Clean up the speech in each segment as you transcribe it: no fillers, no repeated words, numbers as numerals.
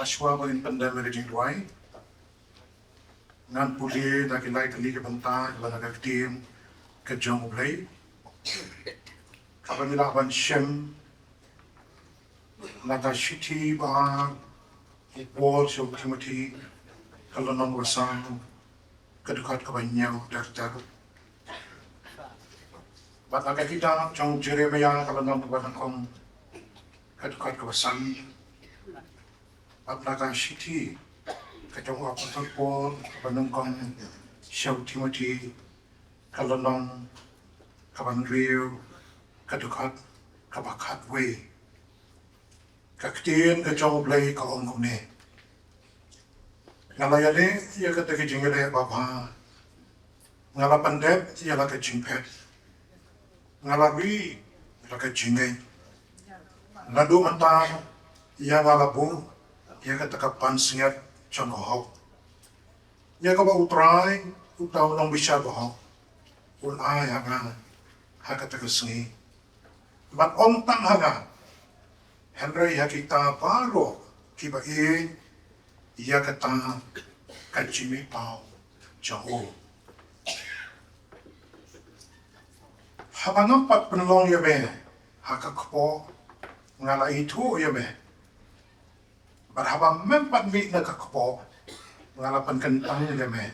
Aswa mo in pandemic jing duai. Ngan puli na kilay kali ke benta bana ka team ke jong play. Kapan nila ban shem na ka shiti ba ball so Timothy kalau non wasang kedekat ke banyak dar. Bat agak kita jong Jeremia kalau non bukan kong kedekat ke wasang. Apakah Shiti kejong Apostle Paul penengkong Syau Timothy kalonong kaban Rio kedekat kabakat we kaktian kejong blay kaong kune ngalayale ia kata kejingale bapa ngala pandep ia la kejingpet ngalawi la kejingay ngadu mentang ia ngalabu ia kata kapan singat contoh hok. Ia kaba utrai utau nong bisa bohok. Ulai hanga hakata kesengi. Bat ong tang hanga. Henry hakita paro kiba ia kata kajimi pau jauh. Habang empat penolong ya be hakakpo ngala itu ya be. Berhabang mempat mi na kakpo ngalapan kentang ya me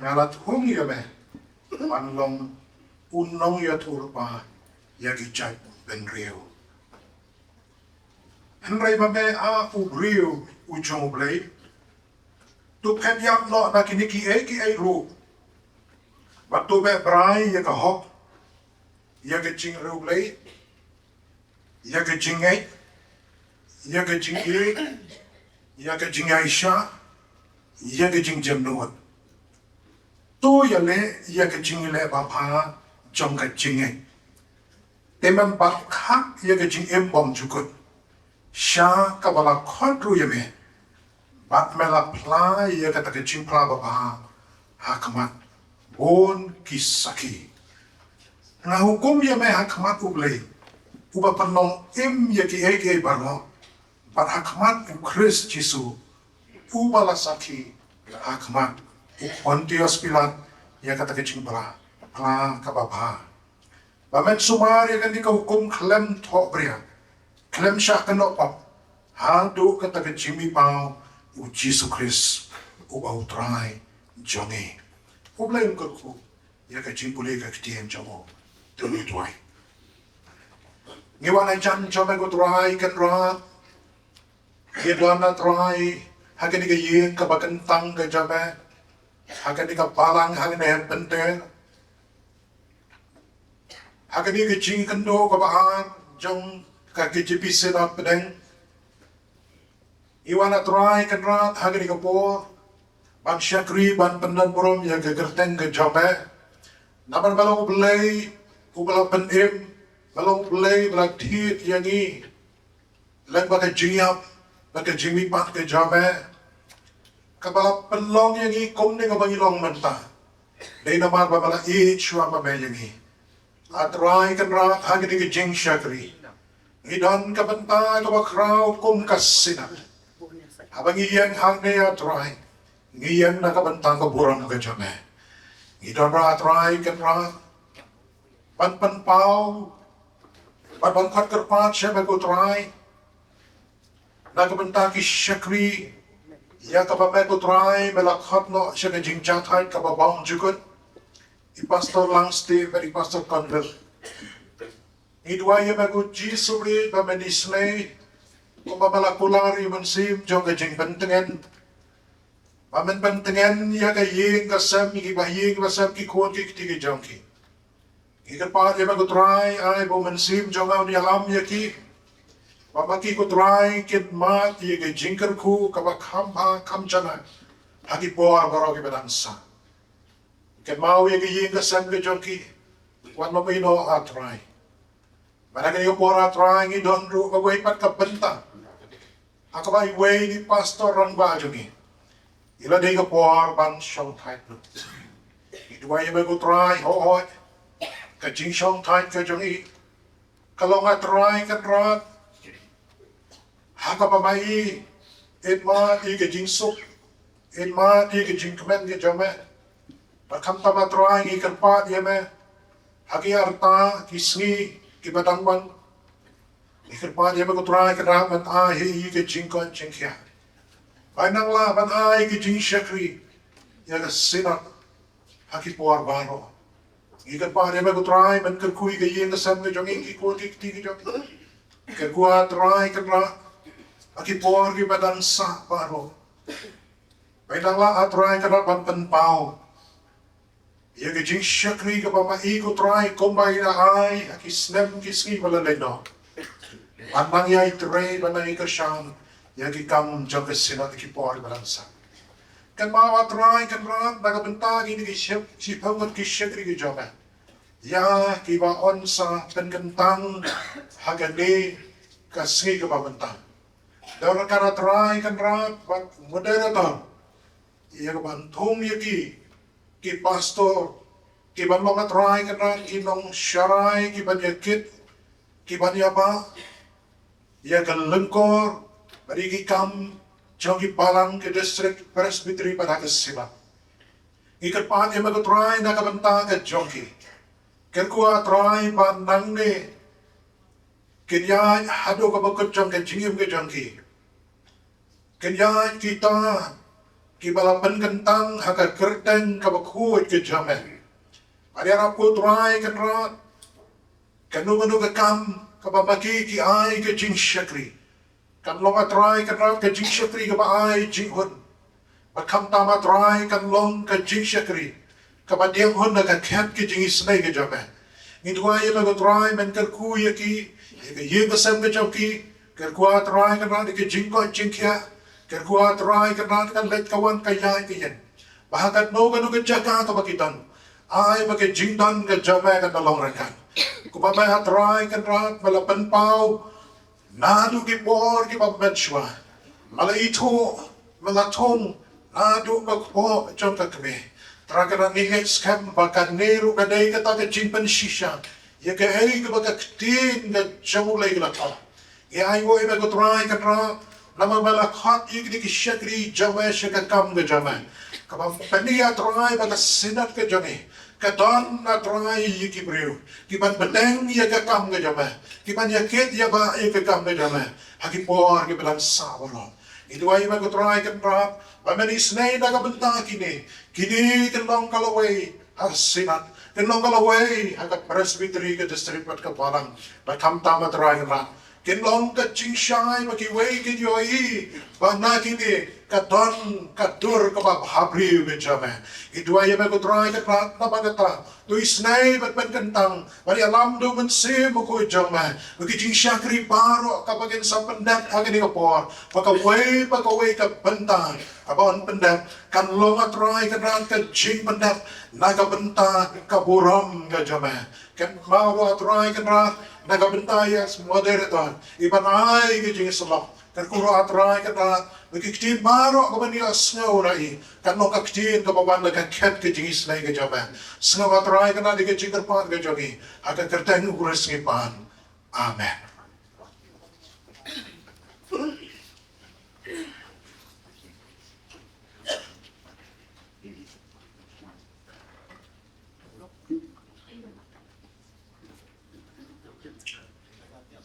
ngalat hung ya me panlong unong ya turpa ya gijay ben rio henry mame a rio ujong blay tu pet yak no na kiniki ki ru batu be brai ya kahok ya gijing ru blay ya gijing ia ke jing ia ke jing Aisyah, ia ke jing Jamnuat. Tu ia le ia ke jing le bapa jong ke jing Teman bak hak ia ke jing bom jukut. Sya kabala kodru ia me. Bat mela pla ia kata ke jing pla bapa hakmat bon kisaki. Nga hukum ia me hakmat ublay. Uba penong ia ki barno. But hakmat Chris Jisu ubalasaki hakmat Pontius Pilat ya kata kecing bala kababa bamen sumar ya kan di hukum klem tok bria klem syak kenok pap hadu kata kecing mi pau Jisu Chris ubau trai jongi ublem kerku ya kecing pulih ka ketiem jomo tuli tuai ngiwana jan jome ko trai kan rat Hidwana try, hagen di kayin kabakentang ke jabe, hagen di kapalang hagen di benteng, hagen di kecing kendo kabaan jong kaki jepisen up pedeng. Iwana try kenrat hagen di kapor, ban syakri ban pendan borom yang kegerteng ke jabe, naman balong belai, ubala penim, balong belai belak tit yangi, lang bakai jingyap. Maka jimi pat ke jabe kabala pelong yang ikom ni kabang ilong menta day na mar babala chua ba yang i atrai kan rat hagi di jing syakri idan kabanta kabakraw kum kasina habang iyang hang ne atrai ngiyang na kabanta kaburang ke jabe idan ra atrai kan rat pan pau pan kat kerpat siya magutrai Nagabanta ki syakri ya kababay ko try melakhat no siya na jing chatay kababang jukot i pastor lang Steve at i pastor Conville idwa ya bago jisuri ba menisnay kung babalakulari mansim jong ka jing bantengan pamen bantengan ya kaying kasam ikibahing kasam ki kuwan ki kitigi jong ki ikapat ya bago try ay bo mansim jong ang nialam ya ki Pamaki ko try kit mat ye ke jingker ku kabak kam jana hagi boar baro ke badansa ke mau ye ke ying kasam ke jonki wan mo ino a try Manaka ni boar a try ngi don ru ka way pat ka benta ako ba way ni pastor rang ba jongi ila de ka boar ban shong tight lu itu ay ba ko try ho ka jing shong tight ka jongi kalong a try kan rat Haka pamai in ma di ke jing suk in ma di ke jing kemen ke jome bakam tama trai ngi kerpa dia me haki arta kisngi ki badangwan ngi kerpa dia me ko trai kera man a hi ke jing kon jing kya banang la ban a ke jing shakri ya ke sinat haki por baro ngi kerpa dia me ko trai man ker kui ke yin ke sam ke jong ki ko ki ti ke jong ke kuat trai kera haki por ki badang sa baro Baiklah atrai kena pan pau. Ia ke jing syakri ke bama iko trai kombai na ai aki snem ki ski bala leno. Pandang ia itrai bana ika syam ia ki kam jang ke sina ki por balansa. Kan mau atrai kan rat daga benta ki syap si pangat ki syakri ki jama. Ya ki ba onsa pen kentang hagane ka ski ke bentang. Dalam cara trai kan rat bat moderator. Ia kebantung ia ki pastor ki ban long atrai kana ki long syarai ki ban yakit ki ban yapa ia kan lengkor bari ki kam jong ki palang ke distrik presbytery pada ke sila ikat pan ia mago trai na kabanta ke jong ki ker ku atrai ban nang ne kenya hado ka bakot jong ke jingim ke jong ki kenya kita ki balapan kentang haka kerteng ka bakhuat ke jamen. Ari arap ko try kan rat. Kanu ka kam ka babaki ki ai ke jing syakri. Kan long try kan rat ke jing syakri ka ba ai jing hun. Bakam tama try kan long ka jing syakri. Ka ba diang hun na ka khat ke jing isnai ke jamen. Ngi tuwa ye ka try men ker ku ye ki ye ka sem ke joki ker ku try kan rat ke jing ko jing kya. Kerkuat rai kenal kan let kawan kaya iyan. Bahagat no kanu kejaga ka bakitan. Ay bagi jingdan ke jama kan dalong rekan. Kupamay at rai kan rat malapan pau. Nadu ki por ki pabenswa. Mala ito malatong nadu magpo jong kakme. Tragaran ningit skam bakan neru kadai kata ke jingpan shisha. Ya ke ay ka bagaktin ka jamulay kalata. Ya ay wo iba ko try kan rat. Nama malakhat ikni ki syakri jawa syakakam ke jaman. Kabang paniya try baka sinat ke jami. Kadon na try yiki briu. Kiban bedeng ya kakam ke jaman. Kiban yakit ya ba ya kakam ke jaman. Haki por ki belang sawalo. Itu ay ba ko try kan rap. Pamani snay na kabenta kini. Kini kenong kalaway sinat. Kenong kalaway hakat presbytery ke distrik pat kapalang. Bakam tama try rap. Kinlong ka chingshai makiway kinyoi bana kini kadon kadur kababhabri benjame idua ya ko try ka prat na bagata tu isnay bat ban kentang bari alam do man se mo ko jama maki chingshakri baro kapagin sa pendat agani ka por pakaway ka bentang abon pendat kan long try ka ran ka jing pendat naga benta kaburam ka jama kan mau try ka ran nagabentaya sa moderator, ibanay ka jing salak, kan kuro atray ka na, nagkikti maro ka man nila sngaw na kan nung kaktiin ka baban na kaket ka jing islay ka jaman, sngaw atray ka na, di ka jing karpan ka jagi, haka kerteng uras ngipan. Amen.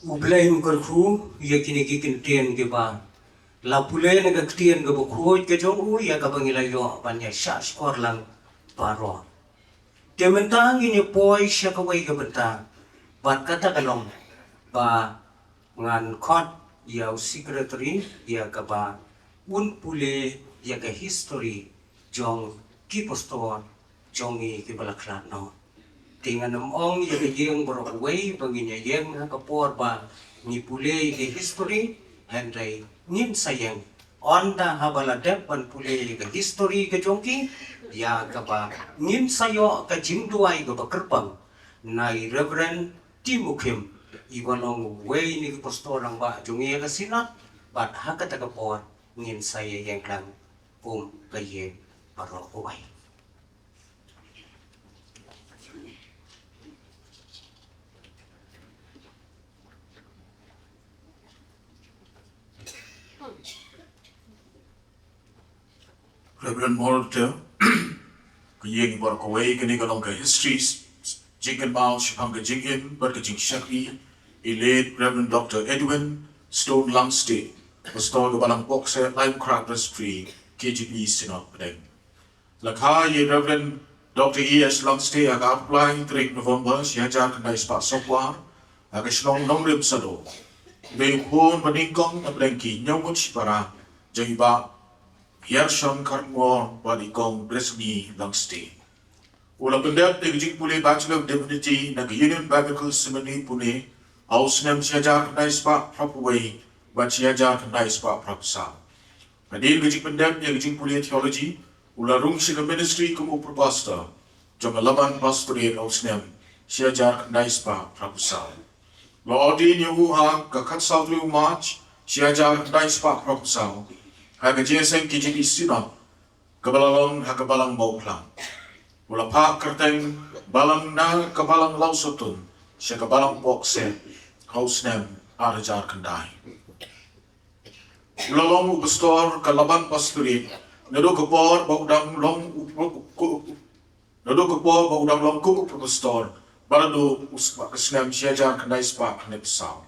Ublay mengkerku, ia kini kikentian ke ba. La pulay na kaktian ke bukhoy ke jong ia ka bangilayo banya sa skor lang paro. Tementang ini poy siya kaway ka benta. Bat kata kalong ba ngan kot ia secretary ia ka ba un pule ia ka history jong kipostor jongi ke balaklat no. Tingan ong ya yang berway baginya yang kapor ba ni pulay ke history hendai nin sayang onda habaladep ban pulay ke history ke jongki ya kaba nin sayo ke jingduai ke bakerpang nai reverend timukim iwanong way ni pastorang ba jongi ke sinat bat hakata kapor nin saya yang lang kaye parokowai. Reverend Mortar, kayeng bar kaway kani kalong ka histories, Jingan Mao Shipanga Jingin, Barkajing Shakri, Elate Reverend Dr. Edwin Stone Langstay, Pastor Gabalang Boxer, Lime Crackers Free, KGP Sinop Pedeng. Lakha ye Reverend Dr. E.S. Langstay aga apply 3 November, siya kanay spa sopwar, aga sinong nong rim sado. Bengkun paningkong na Pedengki, nyongon sipara, jang iba, Hiershon Kartmore, Badikong Bresni Langstay. Ulang pendap Negeri Pune Bachelor of Divinity Nag Union Biblical Seminary Pune, House Nam Siajar Kanai Spa Propway, Bat Siajar Kanai Spa Propsa. Padil Negeri Pendap Negeri Pune Theology, Ularung Shiga Ministry Kumu Propasta, Jongalaban Pastorate House Nam Siajar Kanai Spa Propsa. Lo Odin Yuha Kakat Southru March, Siajar Kanai Spa Propsa, Haga JSM KGP Sinop, Kabalalong Hakabalang Mauplang. Ula pa kerteng balang na kabalang lausutun siya kabalang bokse haus nem arajar kendai. Ula long ubestor kalaban pasturi nado kepor baudang long kuku ubestor barado uspak kesnem siajar kendai spak nepsau.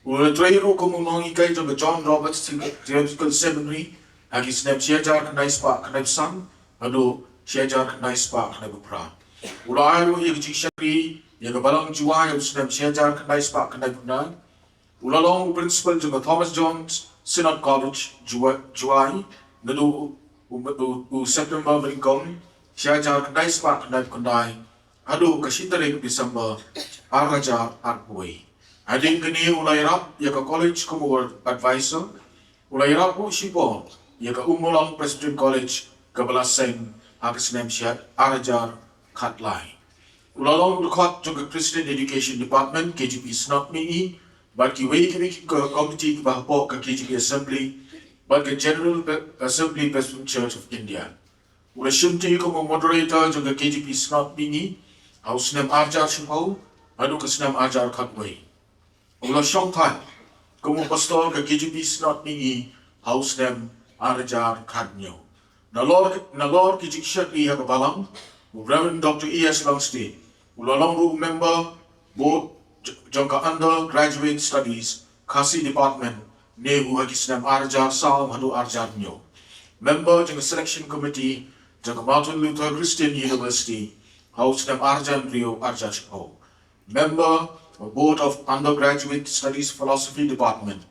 Ula trairu kumunong ikai jomba John Roberts Theological Seminary agi snem siajar kendai spak nepsang ado Siajar Kanai Spa Kanai Bupra. Ulayu yang Shakri, yang Balang Juai, yang Snap Siajar Kanai Spa Kanai Bupra. Ulalong Principal Jumba Thomas Jones, Synod College, Juai, Nadu September Bringkong, Siajar Kanai Spa Kanai Kundai, Adu Kashitarik December, Arajar Arpui. Ading kini Ulayrap, yang College Kumur Advisor, Ulayrap Shipo, yang Umulang Presbyterian College, Kabalaseng, Agus Nemsiat Arajar Katlai. Ulalong dekat juga Christian Education Department KGP Snap Mini, bagi wei ke komiti bahpo ke KGP Assembly, bagi General Assembly Presbyterian Church of India. Ulah syunti ko moderator juga KGP Snap Mini, House Nem Arajar Shipau, adu ke Snap Arajar Katlai. Ulah syongtai ko pastor ke KGP Snap Mini, House Nem Arajar Kadnyo. Nalor kijik syakri ha kabalang, Reverend Dr. E.S. Langstay, ulalong room member, board jangka undergraduate studies, Kasi Department, Nehu Hagisnam Arjar Sao Hadu Arjar Nyo. Member jangka selection committee, jangka Martin Luther Christian University, House Nam Arjar Rio Arjar Shipho. Member, board of undergraduate studies philosophy department,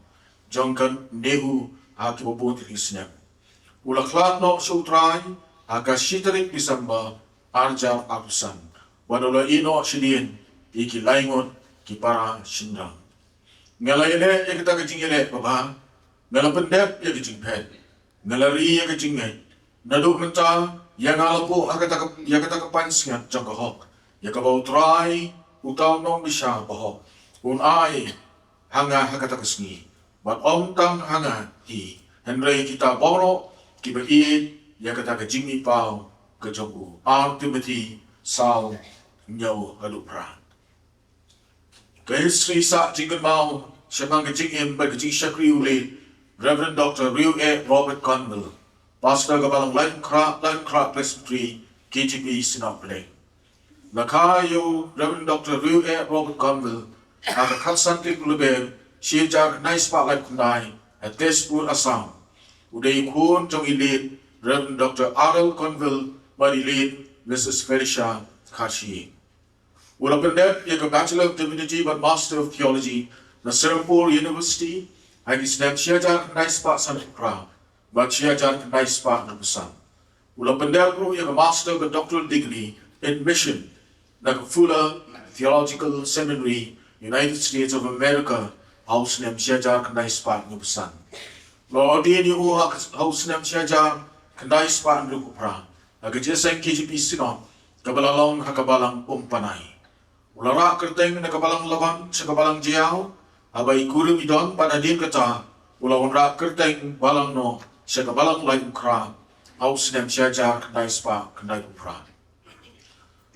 jangka Nehu Hakibobot Hagisnam. Ulaklat no sutrai aga shitarik December arjar arusan. Wadula ino shidin iki laingon ki para shindrang. Ngalayele ya kita kejingele baba. Ngalapendep ya kejingpet. Ngalari ya kejingay. Naduk menta ya ngalapo ya kata kapansngat jangka hok. Ya kabau trai utaw no bisya bahok. Unai hanga hakata kesni. Bat omtang hanga hi. Henry kita boro kiba ya kata ke jingmi pau ke jogu Timothy Sao Nyau Halupra. Ke history sa Jingan Mao Shabang ke jingim ba ke jing Shakri uli Reverend Dr. Rio A. Robert Conville, Pastor Gabalang Lime Crack Presbytery KGP Sinop Pedeng. Nakayo Reverend Dr. Rio A. Robert Conville aga katsantik luber siya nice spotlight kunai at Tespur Assam. Uday kun jong ilit Reverend Dr. R.L. Conville marilit Mrs. Felicia Kashi. Ulang pendek yang Bachelor of Divinity but Master of Theology na Serampore University hagi sedang siajar nice spot san pra but siajar nice spot na pesan. Ulang pendek ro yang Master of Doctoral Degree in Mission na Fuller Theological Seminary United States of America house nem siajar nice spot na pesan. Lo dia ni haus nam siajar kendai span rukupra. Aga jeseng KGP Sinop kabalalong hakabalang umpanay. Ulara kerteng na kabalang laban sa kabalang jiao abay guru idon pada din kata ulawon ra kerteng balang no sa kabalang lain kra haus nam siajar kendai spa kendai rukupra.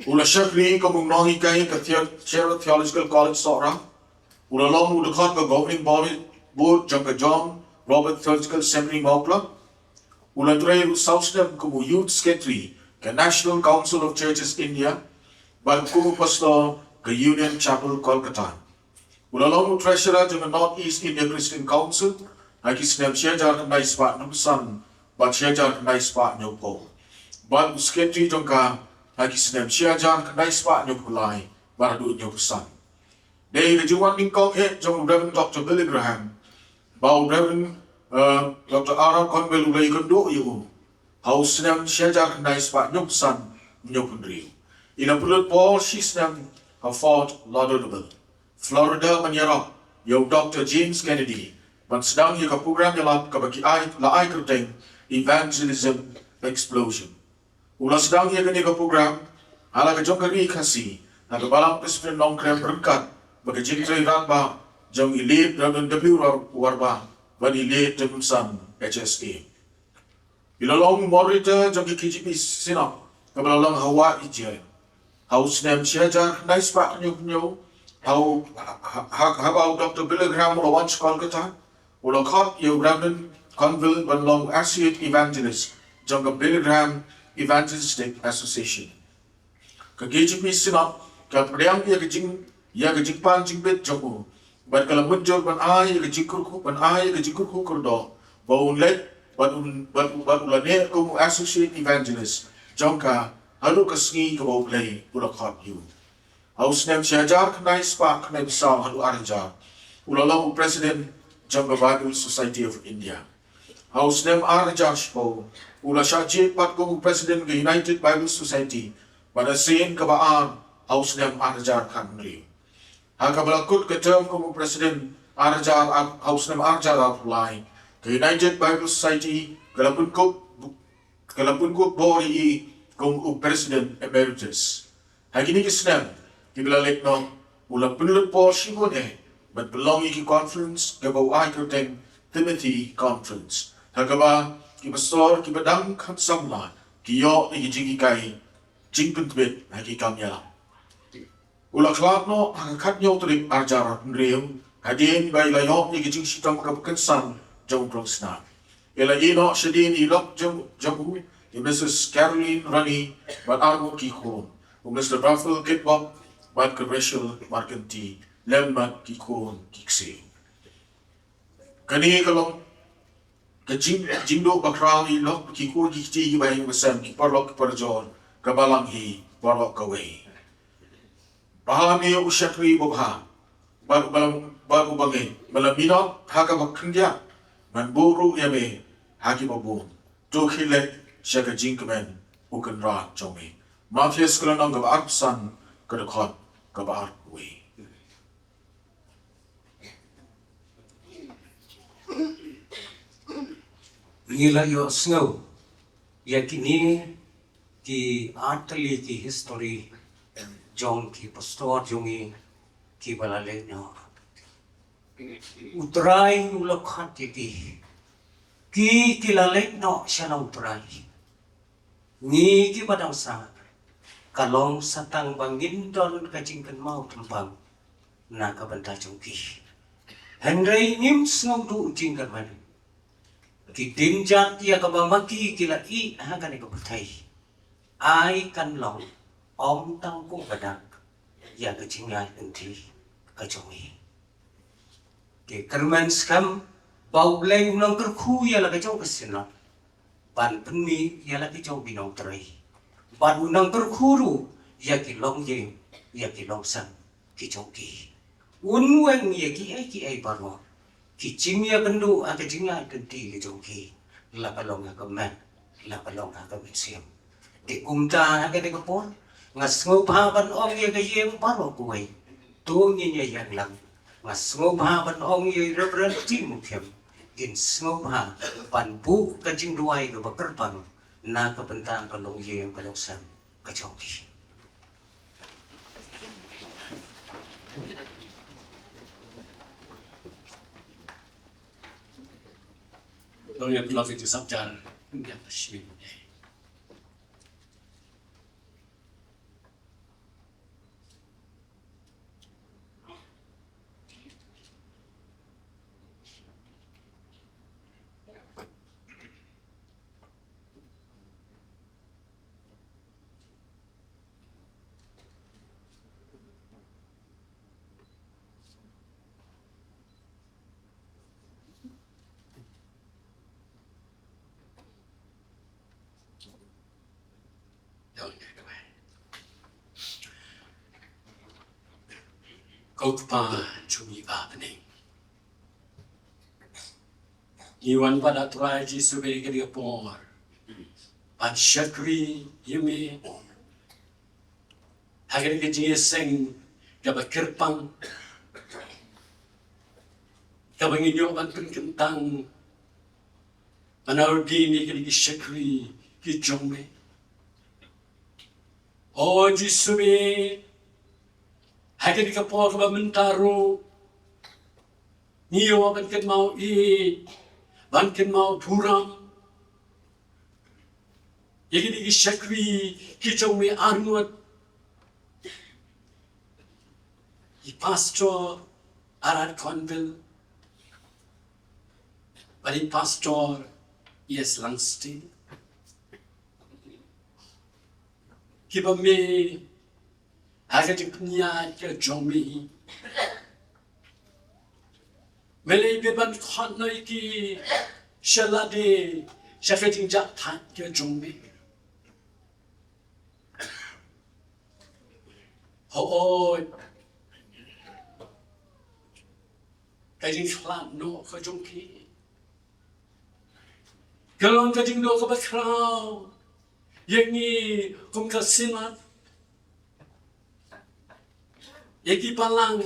Ula syakri kamung nohi kay ka Theological College Sora. Ulalong udakot ka governing board jangka John Robert Theological Seminary Maupla, Ula trai South Dem kumu Youth Secretary ke National Council of Churches India, ban kumu pastor ke Union Chapel Kolkata. Ula long treasurer to the North East India Christian Council, aki snem syajar kendai sepak nusan, ban syajar kendai sepak nyopo. Ban secretary jongka, aki snem syajar kendai sepak nyopulai, ban du nyopusan. Day the Juwan Kong he jong Reverend Dr. Billy Graham, bau Reverend Dr. Aaron Conwell ulai kendo iu. Hau senam syajar kendai sepak nyopsan nyopun riu. Ina pulut Paul si senam Fort Lauderdale, Florida menyerap yau Dr. James Kennedy, ban sedang ia ke program yalat ke bagi la kerteng evangelism explosion. Ula sedang ia ke program ala ke jong kari kasih na ke balang Presiden Nongkrem berkat bagi jintrai ratba jong ilit dan W warba ban ilit jemsan HSA. Ilalong morita jong KGP sinap kebalang hawa ije. Hau snem syajar nice pak nyo hau habau Dr. Billy Graham ula once Kolkata ula kot yo Reverend Conville ban long associate evangelist jong Billy Graham Evangelistic Association. Ke KGP sinap ke priang ia ke pan jingbet jong ban kala muncul ban ai ke jikurku kurdo bau let ban ulane ko associate evangelist jongka halu kesengi ke bau play ula kot you. Haus nem syajar kenai spak kenai besar halu arja. Ula lau Presiden jongka Bible Society of India. Haus nem arja shpo. Ula syaje pat ko Presiden ke United Bible Society. Pada sen kebaan haus nem arja kanri. Haka belakut ke term ko Presiden arja haus nem arja apply. Ke United Bible Society kalapun ko bori kung President Emeritus. Hagini kisnem, kibilalek no, ulang penulut Paul Shimon but belong ki conference, kabaw ay kerteng Timothy Conference. Hagaba, kibastor, kibadang kansamla, kiyo ni kijingi kay, jingpentbit, hakikamya. Ulang klap no, hakakat nyo tulik arjarat nriyong, hadin bay layok ni kijing sitang kapakansan, jong prongsna. Ila ino siya din ilok jong Mrs. Caroline Rani, but Argo Kikon, Mr. Rafael Kitbok, but Rachel Marcanti, Lemmat Kikon Kiksi. Kani kalong kajingdo bakrali lok Kikon Kikti by Masam Kiparlok Parjon, Kabalang Hi, Barok away. Bahami Ushakri Bobha, Baru Bangi, Malaminot, Hakabakindya, Manburu Yame, Hakibabun, Tokilet. Syaka jingkemen ukan ra jomi. Mafias kelanang ke arpsan ke dekat ke arpwi. Ngila yo snow. Yakini ki artali ki history jong ki pastor jongi ki balale no. Utrai ulok hati ki kilalek no siya na utrai. Ni ki padang sa kalong satang bangin don kajingkan mau tempang na kabanta jongki. Henry nim snow du jingkan man. Ki dinjat ya kabamaki kila I hagan iko patay. Ay kan long om tang ko badang ya kajingay enti kajongi. Ki kerman skam bau leng nong kerku ya laga jauh kesinat. Ban penmi ya lagi jauh binong terai. Ban unang kerkuru ya ki long ye ya ki long san ki jongki. Unweng ya ki ai baro. Ki jing ya kendu ake jing ya kenti ki jongki. La kalong ha kemen, la kalong ha kemensiam. Ki kumta ake de kapon. Ngas ngopaban ong ya ke yeng baro kuai. Tungin ya yang lang. Ngas ngopaban ong ya Reverend Timothy. In sngopha panbu kajing duai ke bakerpang na kapentang kalong yeng kalongsan kajoki. Lo yang pulau itu sabjar yang bersih. Dong ya kau. Kau kepa cumi ba pening. Iwan pada turai Yesus beri ke dia por. Pan syakri yumi. Hagar ke dia seng dapat kerpang. Kabang inyo ban kentang. Manaur gini ke dia syakri ki jome. Oh Yesus be. Hagar ke por ke mentaro. Niyo ban ken mau Bankin mau puram. Yagi di syakri kicau me arnut. I pastor arat konvil. Bali pastor yes langsti. Kiba me agak jepnya ke jomi. Malay beban khot noi ki shalade shafeting jak that ke jongbe ho kajing khlat no ka jongki kalon kajing no ka bakrao yengi kum ka sinat yeki palang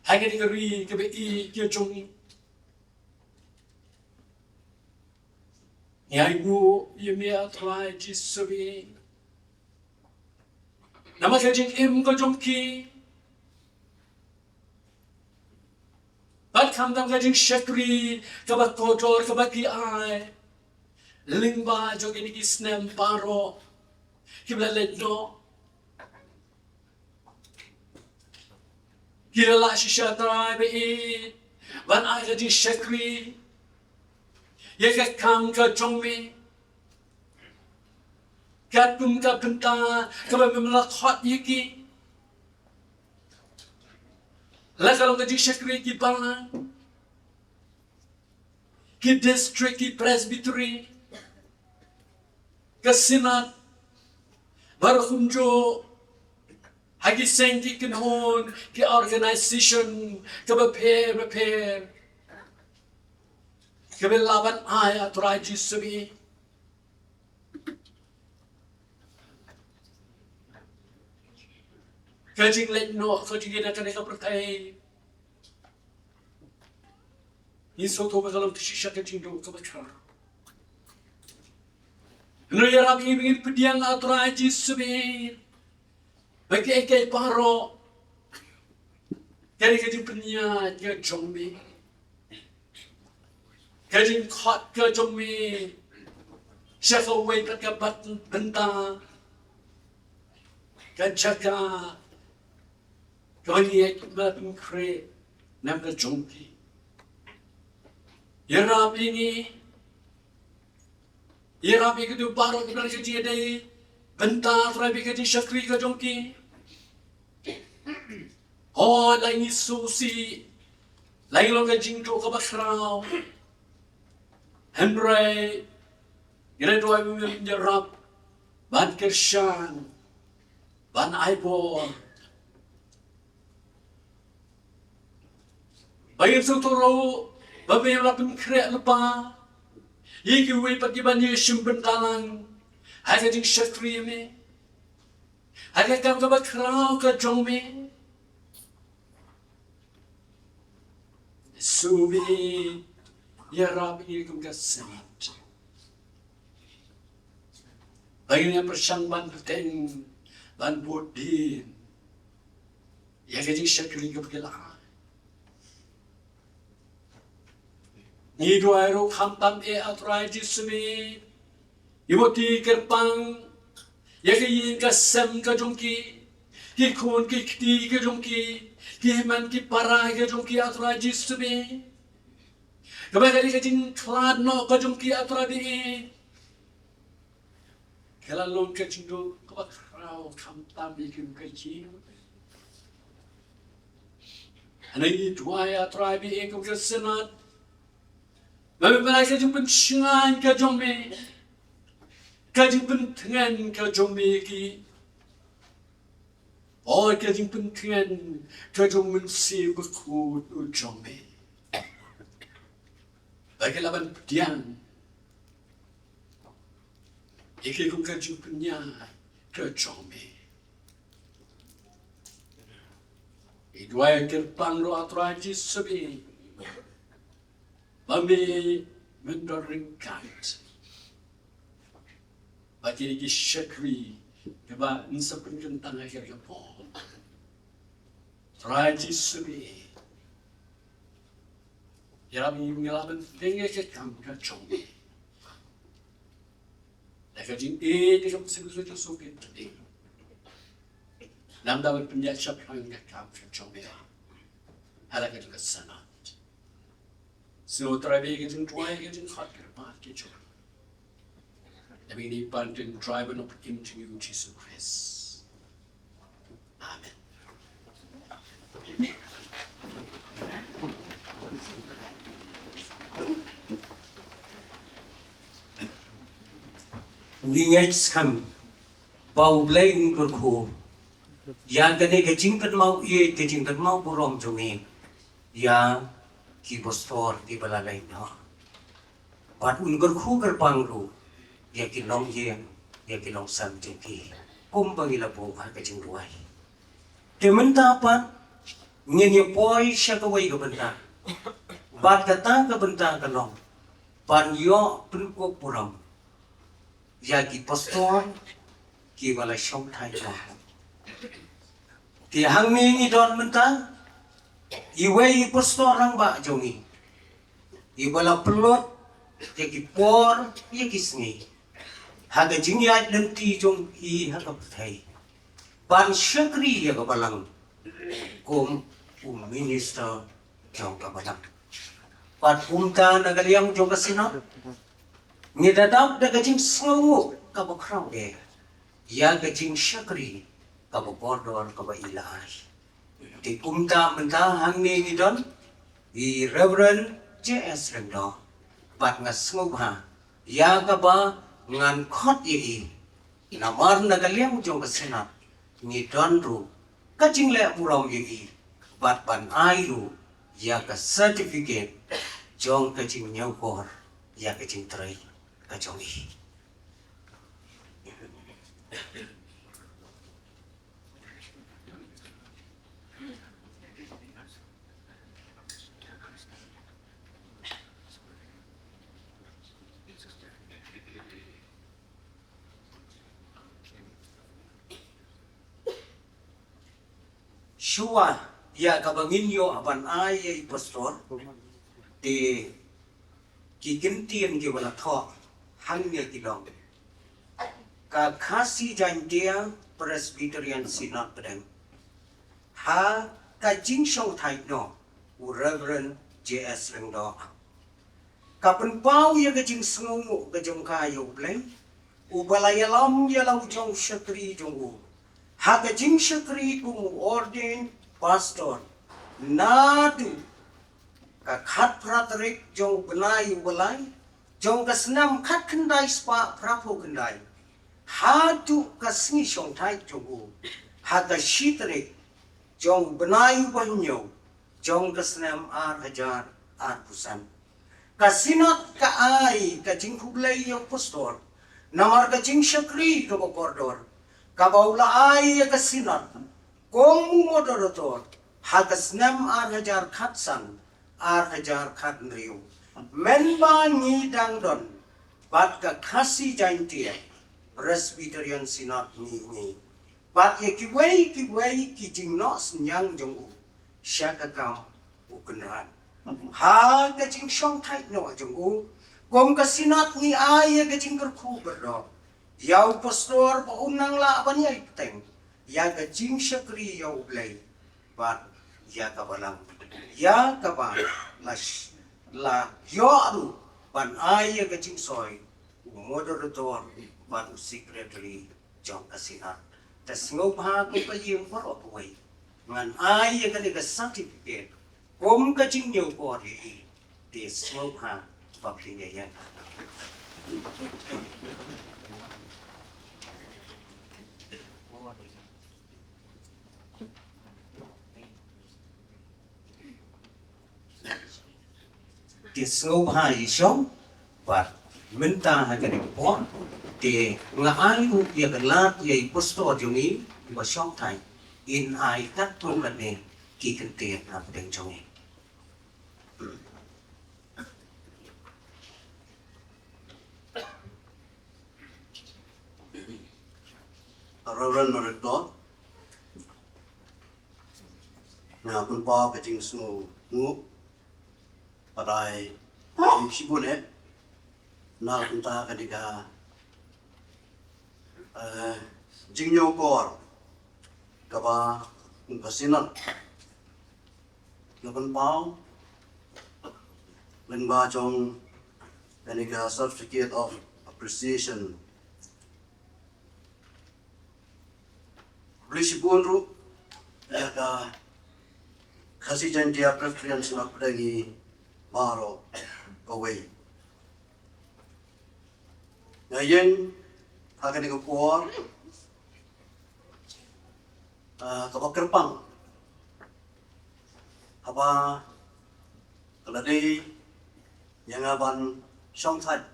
Hagar di keri kebe kia jongi. Ya ibu yemia try jisabi. Nama kajing ko jongki. Bat kamdam kajing syakri kabat kotor kabat ki ai. Lingba jog ini ki snem paro. Kibla ledno. Kirala shisha try be ban ai kajing syakri. Yeka kam ka jongmi. Katum ka benta kaba memlak hot yiki. La kalau kajing syakri ki bang. Ki district ki presbytery. Ka sinat. Baru kunjo. Hagi sengki kinhon ki organization kaba repair. Kaba laban aya turaji sabi. Kajing letno kajing ina kaneka pertai. Iso to bagalam tisha kajing do kaba char. No yarab ibin pediang turaji sabi. Bagi ekai paro. Kari kajing penya dia jombi. Kajing khot ke jombi. Siapa way terkabat benta. Kajaka. Kali ekbat kre nam ke jombi. Yarab ini. Yarab itu paro kita kajing ada. Benta terapi kajing syakri ke jombi. Oh, lain susi. Lain lo kajing tu ke bakrau. Henry. Kira dua menjerap. Ban Kershan. Ban Aibor. Bayi suturo. Babi yang lapin krek lepa. Iki wei pagi banyak simbentalan. Hai kajing syakri me. Hai kam ke bakrau ke jombe. Subi ya Rabbi kum kasanat. Baginya persang ban peteng ban bodin. Ya kajing syakri ke bakilah. Ni dua ero khamtam atrai jismi. Ibu ti kerpang, ya ki kasem ka jongki, ki khun ki kti ka jongki, ki man ki para ka jongki atra jisbe. Kabai kali ka jing klad no ka jongki atra di. Kala long ka jing do ka krau kam tam bi kim ka chi. Anai dua atra bi e ka senat. Babi malai ka jing pensyan ka jongme. Kajing pentingan kajong megi. Kajing pentingan kajong mensi berkut ujong me. Bagi laban pedian. Iki kung kajing penyan kajong me. Idway kirpang lo atraji sabi. Mami mendoring kait. Bagi lagi syakri. Keba nisa penkentang akhir kepo. Traji sabi. Yarami ngelaban tenge ke kam kajong me. Kajing di kong sinusunod sukit tadi. Nam dapat penjajah yang kam kajong me. Halak itu kesana. So terabi kajing tuai kajing hot kerpat kajong. Tapi ini pandang driver no into you Jesus Christ. Amen. Lingai skam bau bleng berku yang kene kecingkan mau kecingkan mau burom jungi ya ki bostor di balalai no pat un berku kerpangru ya ki long ye ya ki long sam jeki kumbangila bu ha kecing ruai tementa apa ngenye poi syakawai ke benda bat kata ke benda ke long pan yo penko puram ya ki pastor ki wala shom thai ba ki hang ni don menta iwe i pastor rang ba jongi i wala pelot ya ki por ya ki sngi haga jingya lenti jong i haga thai ban syakri ya ka balang kum minister jong ka balang pat kumta nagaliang jong ka sina ngidadap da kajing sengu kaba krau de ya kajing syakri kaba bordor kaba ilai di kumta menta hang ni ngidon i Reverend J.S. Rendo pat nga sengu ha ya kaba ngan khot i namar nagaliang jong kasina ngidon ru kajing le puram i pat ban ai ru ya ka certificate jong kajing nyawkor ya kajing trai kajong i. Shua ya kabangin yo aban ay pastor di kikintian ki wala tho hangnya kilong ka khasi jantia Presbyterian Synod pedang ha ka jingsong thai no Reverend J.S. Rengdo ka penpau ya ka jing sengu ka jong kayo bleng ubalaya lam ya lau jong syakri jong ha ka jing syakri ku ordain pastor nadu ka khat pratrik jong benai balai jong kasnam khat kendai spa prapo kendai hadu kasni shong thai jogu hada shitrik jong benai banyo jong kasnam hajar pusan kasinat ka ai ka jing kublai yo pastor namar ka jing syakri ka bokordor ka baula ai ka sinat komu moderator hakasnam hajar khatsan hajar khat nriu menba ni dangdon bat ka khasi jaintia Presbyterian Synod ni bat ye kiwei ki jingnos nyang jongu syaka kam ukenran ha ka jing shong thai no jongu gom ka sinat ni ay ka jing kerku berdo yau pastor pa unang la ban yai teng ya ka jing syakri yau blai bat ya ka balang ya ka ba la yo adu ban ay ka jing soy moderator ban secretary jong kasinat tas ngobha ko pa yung paro tuway ngan ay ka ni ka certificate kom ka jing yo ko di ngobha pa pinyayan ti sngau hai shom và minta ha ka ni po ti nga ai ku ya ka lat ya i posto jo ni ba shom thai in ai tat tu ka ne ki kan te na deng jong ni Reverend Rector, nhà quân pa cái chính số ngũ, và đại chính sĩ quân ấy, na chúng ta cái đi cả, chính nhau cor, cả ba cũng có xin lỗi, nhà quân pa, lên ba trong cái đi cả certificate of appreciation. Berisipun ru, ya ka kasih janji preference nak pergi baro away. Ngayon, akan dikukuar, kapag kerpang, apa kalau di yang aban Shanghai,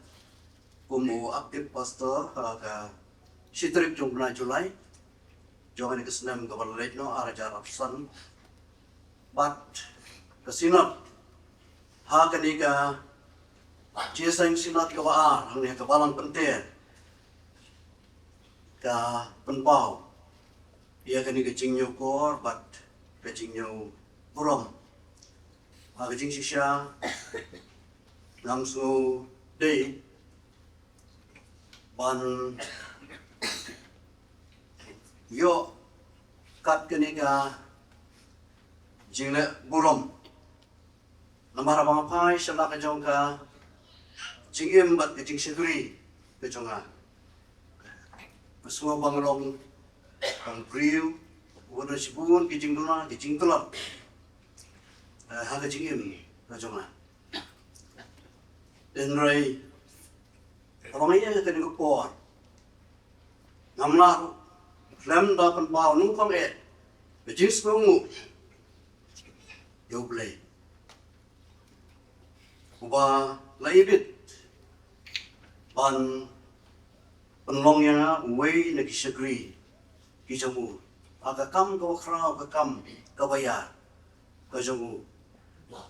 kumu aktif pastor ka sitrik jumlah Julai. Jangan kesenam kapal lain no araja rapsan, but kesinat hakan ika jesang sinat kabar hanya kabalan penting ka penpau ia kan ika jingyo kor but ka jingyo buram hakan jing sisya langsung day ban yo kat kenika jingle burom namara bang pai shala ka jongka jingim bat ke jing seduri ke jonga semua banglong bang priu wono sibun ke jing duna ke jing telap ha ke jingim ke jonga den rai orang ini ke ning ko namla lem da kan pau nung kong bejis pengu yo play uba laibit ban penlong yang way na disagree kisamu aga kam ko khrao ka kam ka bayar ka jamu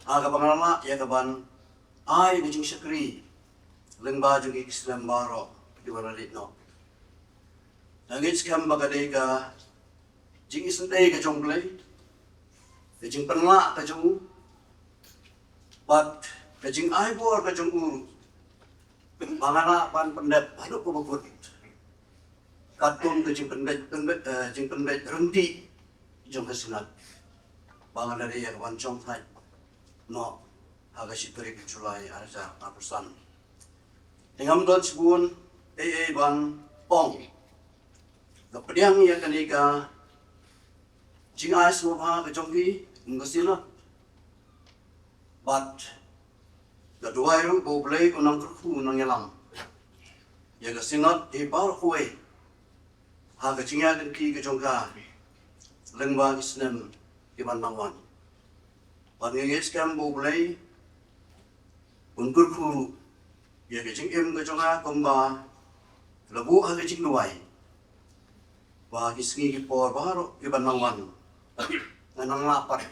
aga bangalama ya ka ban ai ni disagree lengba jugi Islam baro di wana litno Nangis kam bagadai ka jing isendai ka jong play ka jing penla ka jong bat ka jing ai bor ka jong uru mangana pan pendet adu ko bukut katung ka jing pendet rendi jong kesinat bangan dari yang wan jong thai no haga siperi Julai arja apusan engam don sibun ban pong Kapediang yang kanika jing ais mo pa kajongki ngasila but kedua itu boleh unang kerku unang yalang ya kasinat di bar kue ha kajingnya kan ki kajongka lengba Islam di Bandangwan panggil skam boleh unkur kuru ya kajing kajongka komba lebu ha kajing nuai bagi segi por baru di Bandangwan, nanang lapat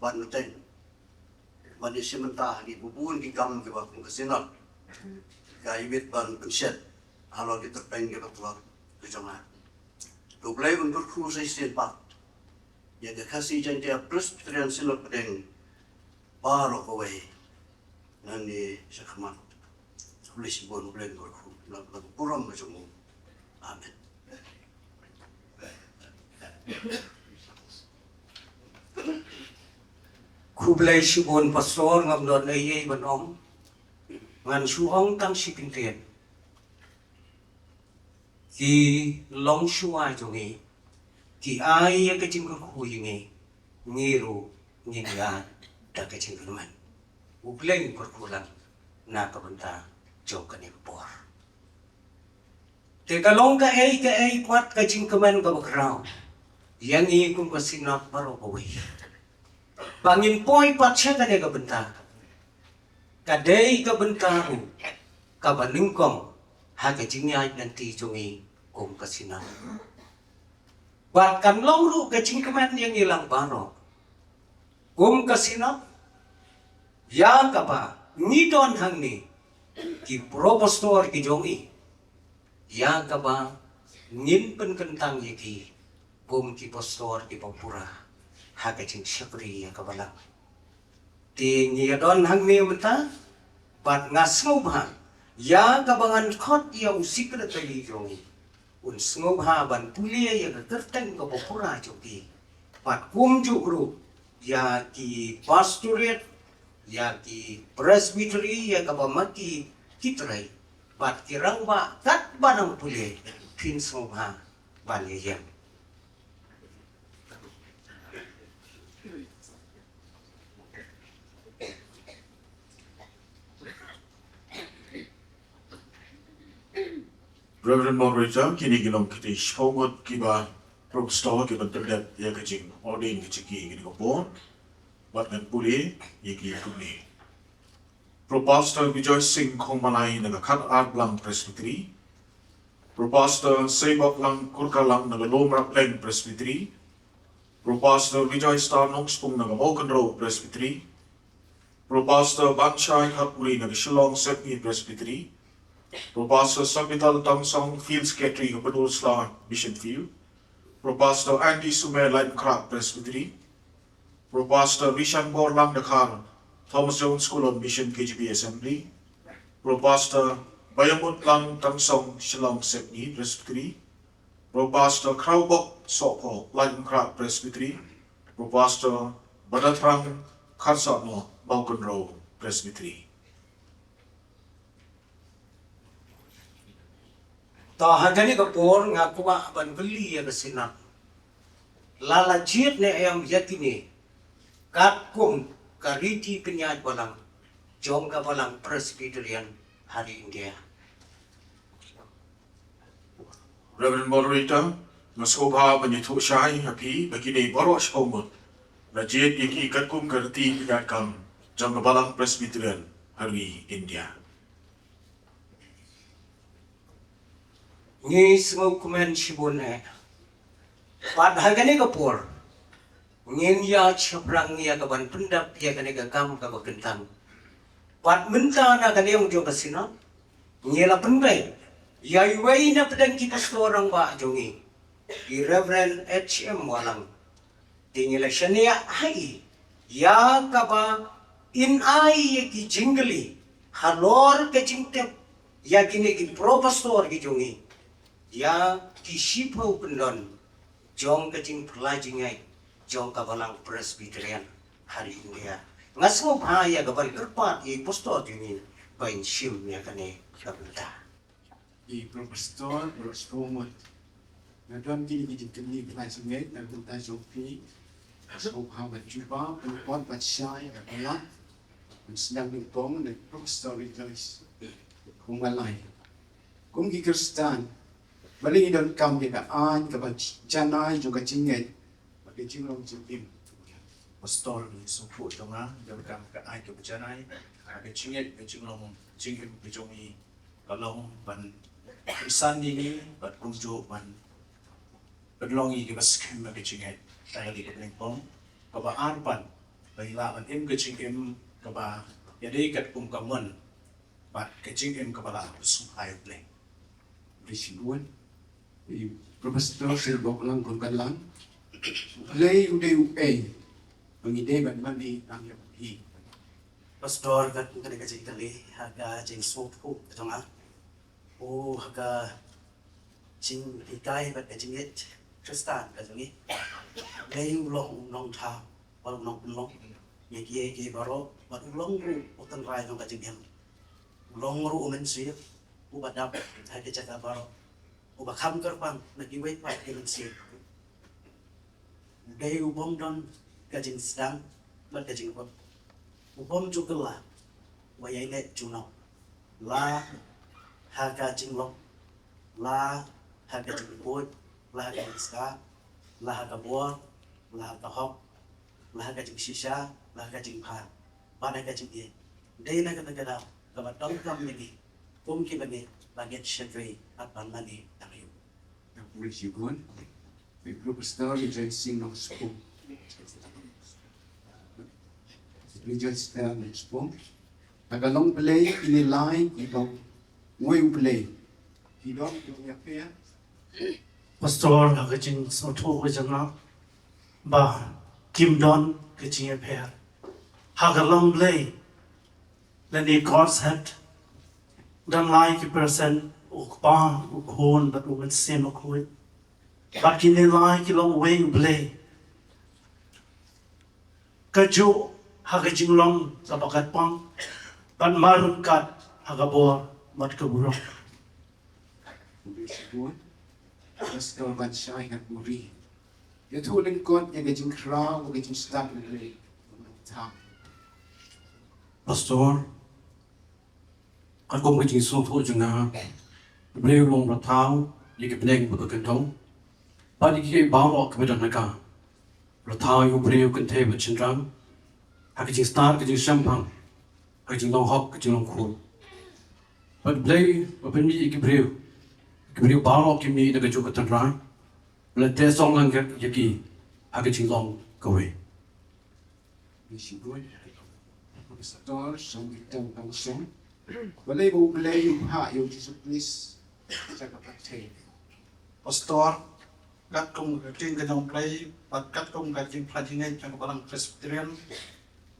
banten, bagi sementara di bubun di kam di waktu kesenat, kaibit ban penset, kalau kita pengen keluar ke sana, double untuk khusus siapa, ya kasih janji presbyterian silap pedeng, baru kowe, nanti sekemat, tulis bon boleh berku, lagu puram macam amin. Kublai shibon pastor ngam don ai banom ngan shuong tang shipin ten ki long shuai jongi ki ai ya ka jing ko yingi ngiru nginga da ka jing man ubleng perkulan na ka benta jong ka ni por te ka long ka ai kwat ka jing kaman ka bakrao yang ini kung kasinap baru kawin. Pangin po'y patsa ka nega benta. kadai ka bentaru ka baningkom haga jingyay nanti jungi kum kasina bat kan longru ka jingkaman yang ilang baro kum kasina ya ka ba ngidon hangni ki propostor ki jongi ya ka ba ngin penkentang yaki kum ki postor ki papura haga jing syakri ya ka balang ti ngidon hangni menta bat ngasngau ba ya kabangan kot ya usikra tali jongi un sngau ha ban pulia ya kerteng ka papura joki pat kum jukru ya ki pastorate ya ki presbytery ya kabamaki kitrai pat kirang ba kat banang pulia pin sngau ha ban ya Reverend Moderator, kini gilong kita shpomot kiba propstor kiba terlihat ya kecing ordin keciki kini kopon buat ngan puli yaki kuni. Propastor Vijay Singh Khomalai naga khat art lang presbytery. Propastor Sebab lang kurkalang naga lomrak leng presbytery. Propastor Vijay Star Nongspung naga Moken Road presbytery. Propastor Banshai Khatpuri naga Shillong Sepni presbytery. Propastor Sabital Tangsong Field Secretary of Badul Slar Mission Field, Propastor Andy Sumer Light Crab Presbytery, Propastor Vishan Borlang Dakar, Thomas Jones School of Mission KGB Assembly, Propastor Bayamut Lang Tangsong Shillong Sepni Presbytery, Propastor Kraubok Sopo Light Crab Presbytery, Propastor Badatrang Karsano Balkan Road Presbytery. ta hagani ka por nga kuwa ban beli ya kasina lala jit ne ayam yakini kat kum kariti penyat balang jom ka balang Presbyterian hari India. Reverend Moderator, maskobha banyitu syai hapi begini boros homut. Rajit yaki katkum karti pinakam jam balang Presbyterian hari India. Ni semua kumen sibun pad hagani ka por ngin ya chaprang ya ka ban pendap ya kane ka kam ka bakentang pad menta na kane yung jo kasina ngela penbai ya iwai na pedang kita seorang ba jongi di Reverend H.M. Walang tinggal shania hai ya ka ba in ai ya ki jingli halor ke jingtep ya kine ki propastor ki jongi ya kisipau pendon jong kecing pelajingai jong kabalang Presbyterian hari India ngasmo bahaya gabal kerpat i posto dingin bain sim ya kane kabenta I propastor berspomot ngadon kini kita kini pelai sungai dan kita sopi so habat juba perempuan basyai adalah sedang dipong dan propastor itu kumalai kumki Kristen balik idon kam kita an ke janai juga cinget bagi cinglong cintim pastor ni supu jonga dan kam ka ai ke janai Ke cinget ke cinglong cingim ke jongi kalong ban isan ini bat kunjo ban bedlongi ke baskem ke cinget tali ke lengpong ke ba arpan baila ban im ke cingim ke ba jadi kat kum kamen bat ke cingim ke bala sungai pleng Risibuan I propastor Sebab lang kurkalang lay uday upay pangide ban mani ang yapi pastor kat kani kacing kali haga jing supu jonga o haga jing ikai bat kacing it Kristen ka jongi lay long nong tha balong nong long ye ki baro bat long ru utan rai nong kacing hem long ru umen sir ubadap haga jaga baro uba kham kerbang lagi wait pai dengan sir day ubong don kajing sedang bat kajing ubong ubong juga lah wayai net juno la ha kajing long la ha kajing boy la kajing ska la kabor la hok la kajing shisha la kajing pa ba kajing ye Day na kadagada, kabatang kami, kumki bagi, bagit syagri, at panmani na kayo. Now, praise you, God. We pastor rejoicing ng spoon. Rejoice ng spoon. Nagalong play, inilay, ibang way play. Hilong, yung yapaya. Pastor kajing soto kajana ba Kim Don kajing pair hagalong lay lani God's head dan like person ukpa ukhon but woman sin ukhoy but kini like long way play kaju hagajing long sabagat pang but marun kat hagabor mat kaburong. Praise you, God. Pastor Banshay at Muri. Yatuling God, yung gajing crowd, yung gajing staff ng rin. Pastor, aku mungkin suatu juga beliau long ratau, jika benar berkentong, pada jika bawa kepada mereka, ratau yang beliau kente bercenderang, aku jing star, aku jing sampang, aku jing long hok, aku jing long cool. Pada beliau, berpendiri jika beliau bawa kami dengan juga terang, lepas song langgar jaki, aku jing long kowe. Praise you, God. Pastor, sang itang pangsong. Walay mo ulay yung ha, yung Jesus Christ sa kapatid. Pastor, kat kong kating kanyang play, pat kat kong kating plajingay kang barang Presbyterian,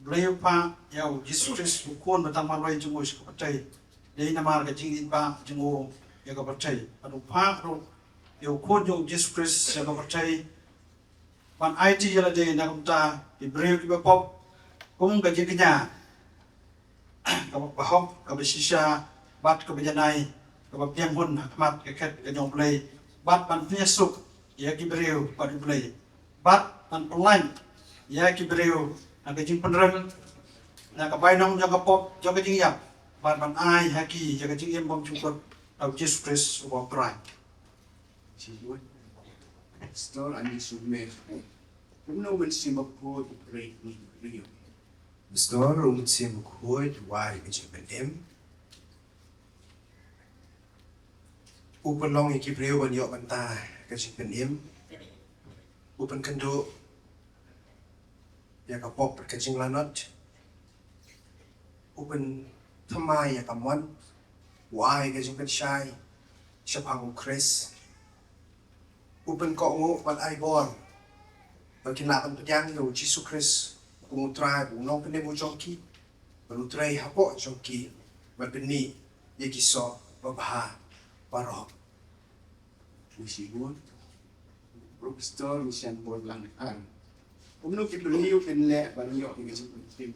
play pa yaw Jesus Christ bukon batang malay jungo sa kapatay, day na mga kating pa jungo ya kapatay, ano pa ro yaw kon yung Jesus Christ sa kapatay, pan IT yala day na kumta Ibrahim iba pop, kung kating kanya, kapag bahok, kabisisya, bat kabayanay, kapag piyamhon, hakmat, kaket, kanyang play, bat man fiesuk, ya kibreo, bat play, bat man pelain, ya kibreo, na kajing penerang, na kabainong jaga pop, jaga jingyap, bat man ay, haki, jaga jingyam bom jungkot, au Jesus Christ, ubang perai. Si God. Pastor, ani sumer. Kung naman si Mapod, pray ni Rio. Pastor, rumit siya maghuhod, wari ka siya panim. Upan long ikipriyo ban yok banta ka siya panim. Upan kando, ya ka pop ka siya lanot. Upan tamay ya ka mon, wari ka siya panshay, siya pang Chris. Upan ko ngo ban ay bon, pagkinapan pa dyan no Jesus Christ. Kung try kung nong pini mo jongki, baru try hapo jongki, mapini ikiso babaha paro. Si God. Pastor, siyan po lang ang. Kung nung kiluliyo pinle, baliyo, yung gajing pintim,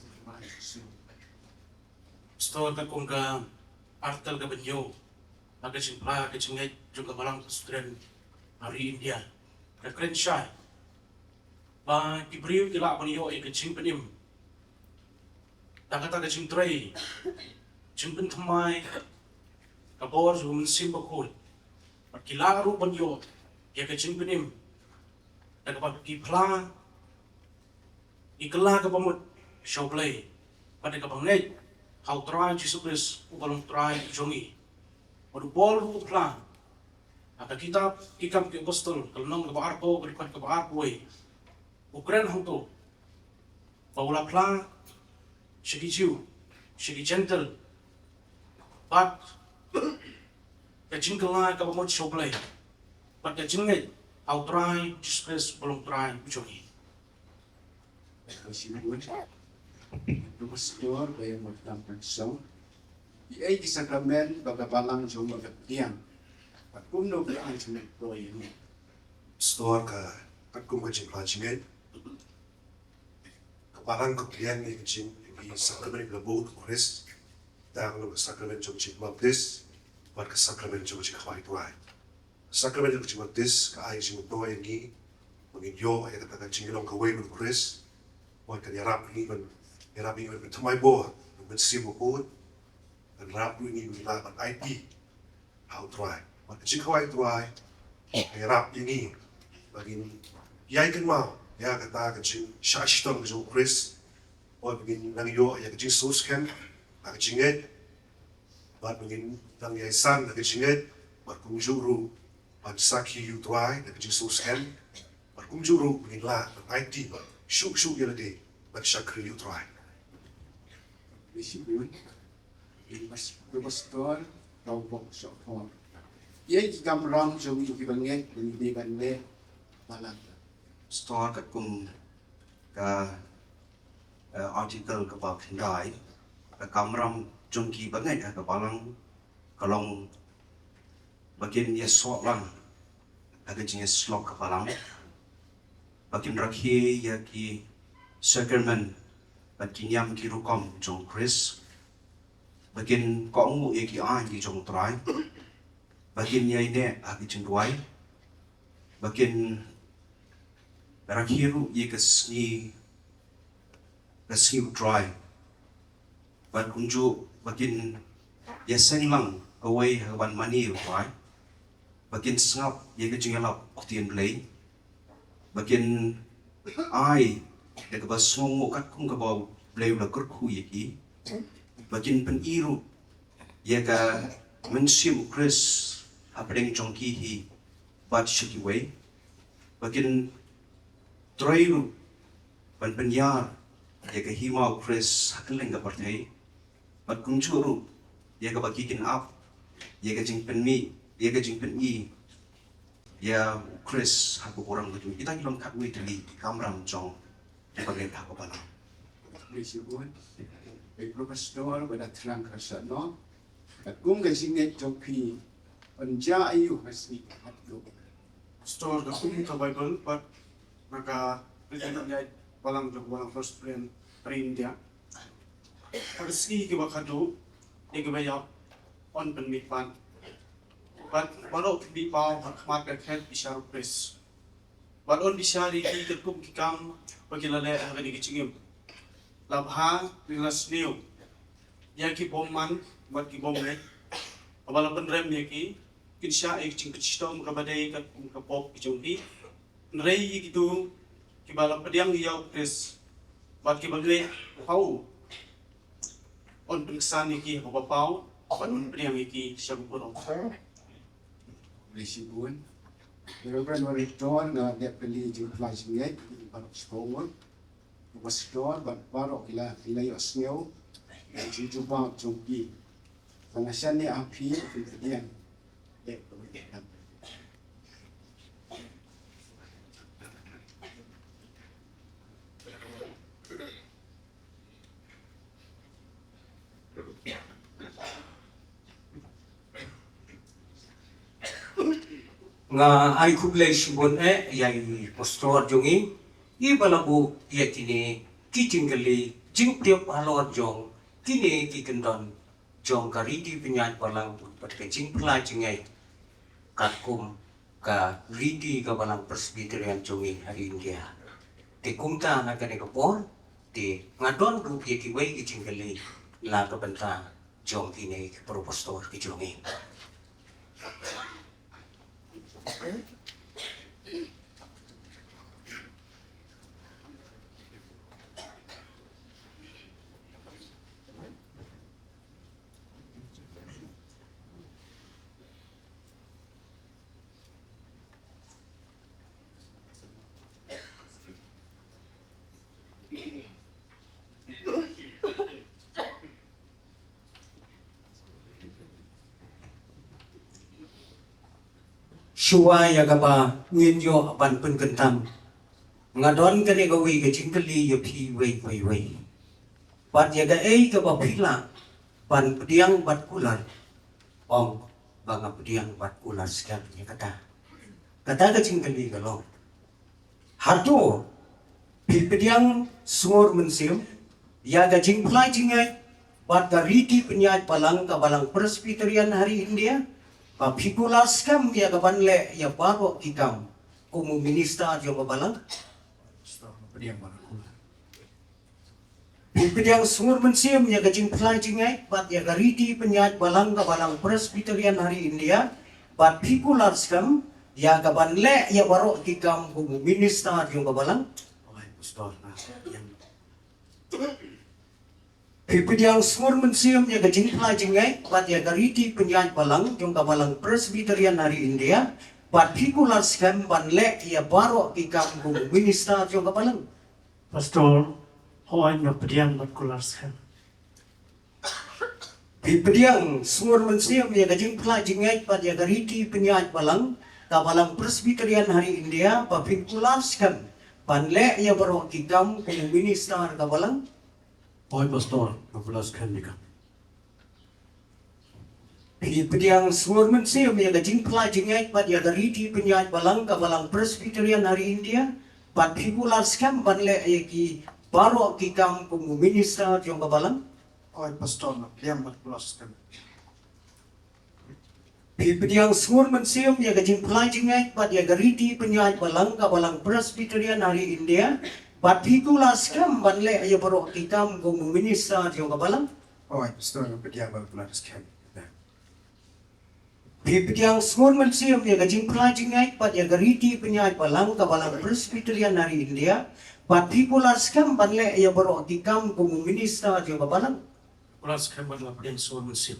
Pastor, kung ka artal ka banyo, agad simpla, agad singay, juga malang Presbyterian hari India, keren siya. Ba kibriw kila ako niyo ay kaching panim. Taga kaching tray. Ching pentamay. Kabor sa umansim bakul. At kila aro banyo. Ya kaching panim. Taga pagkipla. Ikala ka pamut. Show play. Pada ka pangay. How try Jesus Christ. Upalong try jongi. Padubol ko plan. At kita kikam ki apostol. Kalunong kabaarpo. Kalipan kabaarpo eh. Ukren hong to, paula plan, shiki jiu, shiki gentle, but the jingle line ka mo show play, but the jingle I'll try, just press belum try, jogi. Si God. Pastor, kaya magtampang song. Iay di sakramen, bagabalang sa mga tiyan. At kung no ba ang sinagproy mo. Pastor ka, pagkum ka siya plajingay. Kaparang kaplian ni kacing yung sakramen ng labo ng Chris. Dahil ng sakramen yung kacing mabdis, at ka sakramen yung kacing kawai-tuay. Sakramen yung kacing mabdis, kaayos yung magtuwa yung gi, mag-inyo ay kacing ilong kaway ng Chris, at kanyarap yung iman tumay bo, yung mansimo po, ang rap yung iman ang IP, how try. At kacing kawai-tuay, kanyarap yung i, maging yay kan mau, ya kata kacing syashton kacing Chris, o begin nang yo ya kacing sus kan, ak jinget bat mengin tang yayasan ak jinget bat kumjuru bat saki yu tuai ak Jesus en bat kumjuru mengin la IT shu yelade bat shakri yu tuai Bisibun, Mas Pastor, Rau Bok Sokor. Ia gamrang jom tu kibangai ini ban le malam. Store kat kum ka article ka ba khindai ka kamram jongki bangai ka balang kalong bagian ya sok lang aga jinga slok ka balang bagian rakhi ya ki sacrament bagian yam ki rukom jong Chris bagian ko ngu ya ki ai ki jong trai bagian ya ine aga jing duai bagian rakhiru ye kasni dry but kunju bakin ye senglang away haban mani right bakin sngap ye ka jingalap tien blay bakin ai de ka basong mo kat kung ka baw blay la kur khu ye ki bakin pen iru ye ka mensim Chris apeng jongki hi bat shiki way bakin Troiru ban penyar ya ke himau Chris hakeling ka partai bat kunjuru ya ka bagikin up ya ka jing penmi ya ka jing penmi ya Chris haku orang betul kita hilang kakui teli kamram jong bagai tak apa lah Bisibun, Pastor pada terang kerja no. Kat kum singet joki penja ayu masih hadu. Store ka kum ka Bible but maka present niya walang first friend India. Pagsi ki bakado igabaya on penmipan. But walo di pau market head isar press. Walon bisari ki kum kikam pagilale aga di kichingim. Labha rilas new. Ya ki bomman bat ki bomle. Abala penrem ya ki kinsya ek ching kichtom kabadai kat kum kapop kichongki. Nrei gitu kibala pediang yau pres bat kibagai pau on pengsan iki pau bat on pediang iki siap purong Bisibun, Reverend Mariton na dia beli jeng flashing light barok sekolah. Pastor barok ila yo snow jeng jumpa jongki. Pengasan ni api kemudian nga ay kublay sibon yay pastor jongi ibalabu yakini kitinggali jingtiap halor jong kini kikendon jong karidi penyat palang patka jingpla jingai katkum ka ridi ka balang presbyterian jongi hari India te kumta na kane kapon te ngadon grup yakiway kitinggali la ka banta jong kini pro pastor ki jongi Suwa ya kapa nginyo ban pen kentam ngadon kene gawi ke cingkeli ya pi wei pat ya ga ka ba pila pan pediang bat kular om banga pediang bat kular sekian ya kata ke cingkeli kalau harto pi pediang sumur mensim ya ga jingplai jingai bat ga riti penyat palang ka balang presbyterian hari India Pikulas kam ya kapan le ya baro kikam kumu minista jo babalang Pediang sumur mensim ya gajing pelai jingai bat ya gariti penyat balang ka balang presbyterian hari India bat pikulas kam ya kapan le ya baro kikam kumu minista jo babalang pastor na yang Pipediang semur mensium ya gajing pelai jengai, pat ya gariti penyanyi balang, jong kabalang Presbyterian hari India, particular scam banle ya baro ikam minister jong kabalang. Pastor, hoan na pediang matkularsen. Pipediang semur mensium ya gajing pelai jengai, pat ya gariti penyanyi balang, kabalang Presbyterian hari India, particular scam banle ya baro ikam minister kabalang. Oi pastor, makulaskan nika. Pediang semur mensium ya gajing pelai jengai, pat ya gariti penyanyi balang, kabalang Presbyterian hari India, particular scam banle ya ki baro ikam minister jong kabalang. Oi pastor, yang matkulaskan. Pipediang semur mensium ya gajing pelai jengai, pat ya gariti penyanyi balang, kabalang Presbyterian hari India, particular scam banle ya baro ikam minister jong kabalang. Oi pastor, pediang matkulaskan. Pipediang semur mensium ya gajing pelai jengai, pat ya gariti penyanyi balang, kabalang Presbyterian hari India, particular scam banle ya baro ikam minister jong kabalang. Kulaskan adalah pediang semua musim.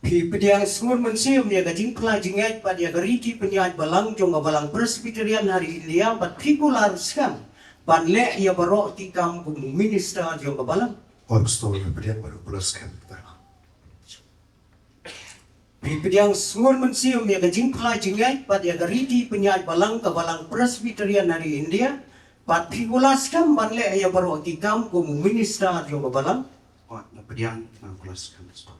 Pipediang semur mensium ya gajing pelai jengai, pat ya gariti penyanyi balang, jong kabalang Presbyterian hari India, particular scam banle ya baro ikam minister jong kabalang. Oi pastor, pediang matkulaskan. Pipediang semur mensium ya gajing pelai jengai, pat ya gariti penyanyi balang, kabalang Presbyterian hari India, particular scam banle ya baro ikam minister jong kabalang. Oi, pediang makulaskan pastor.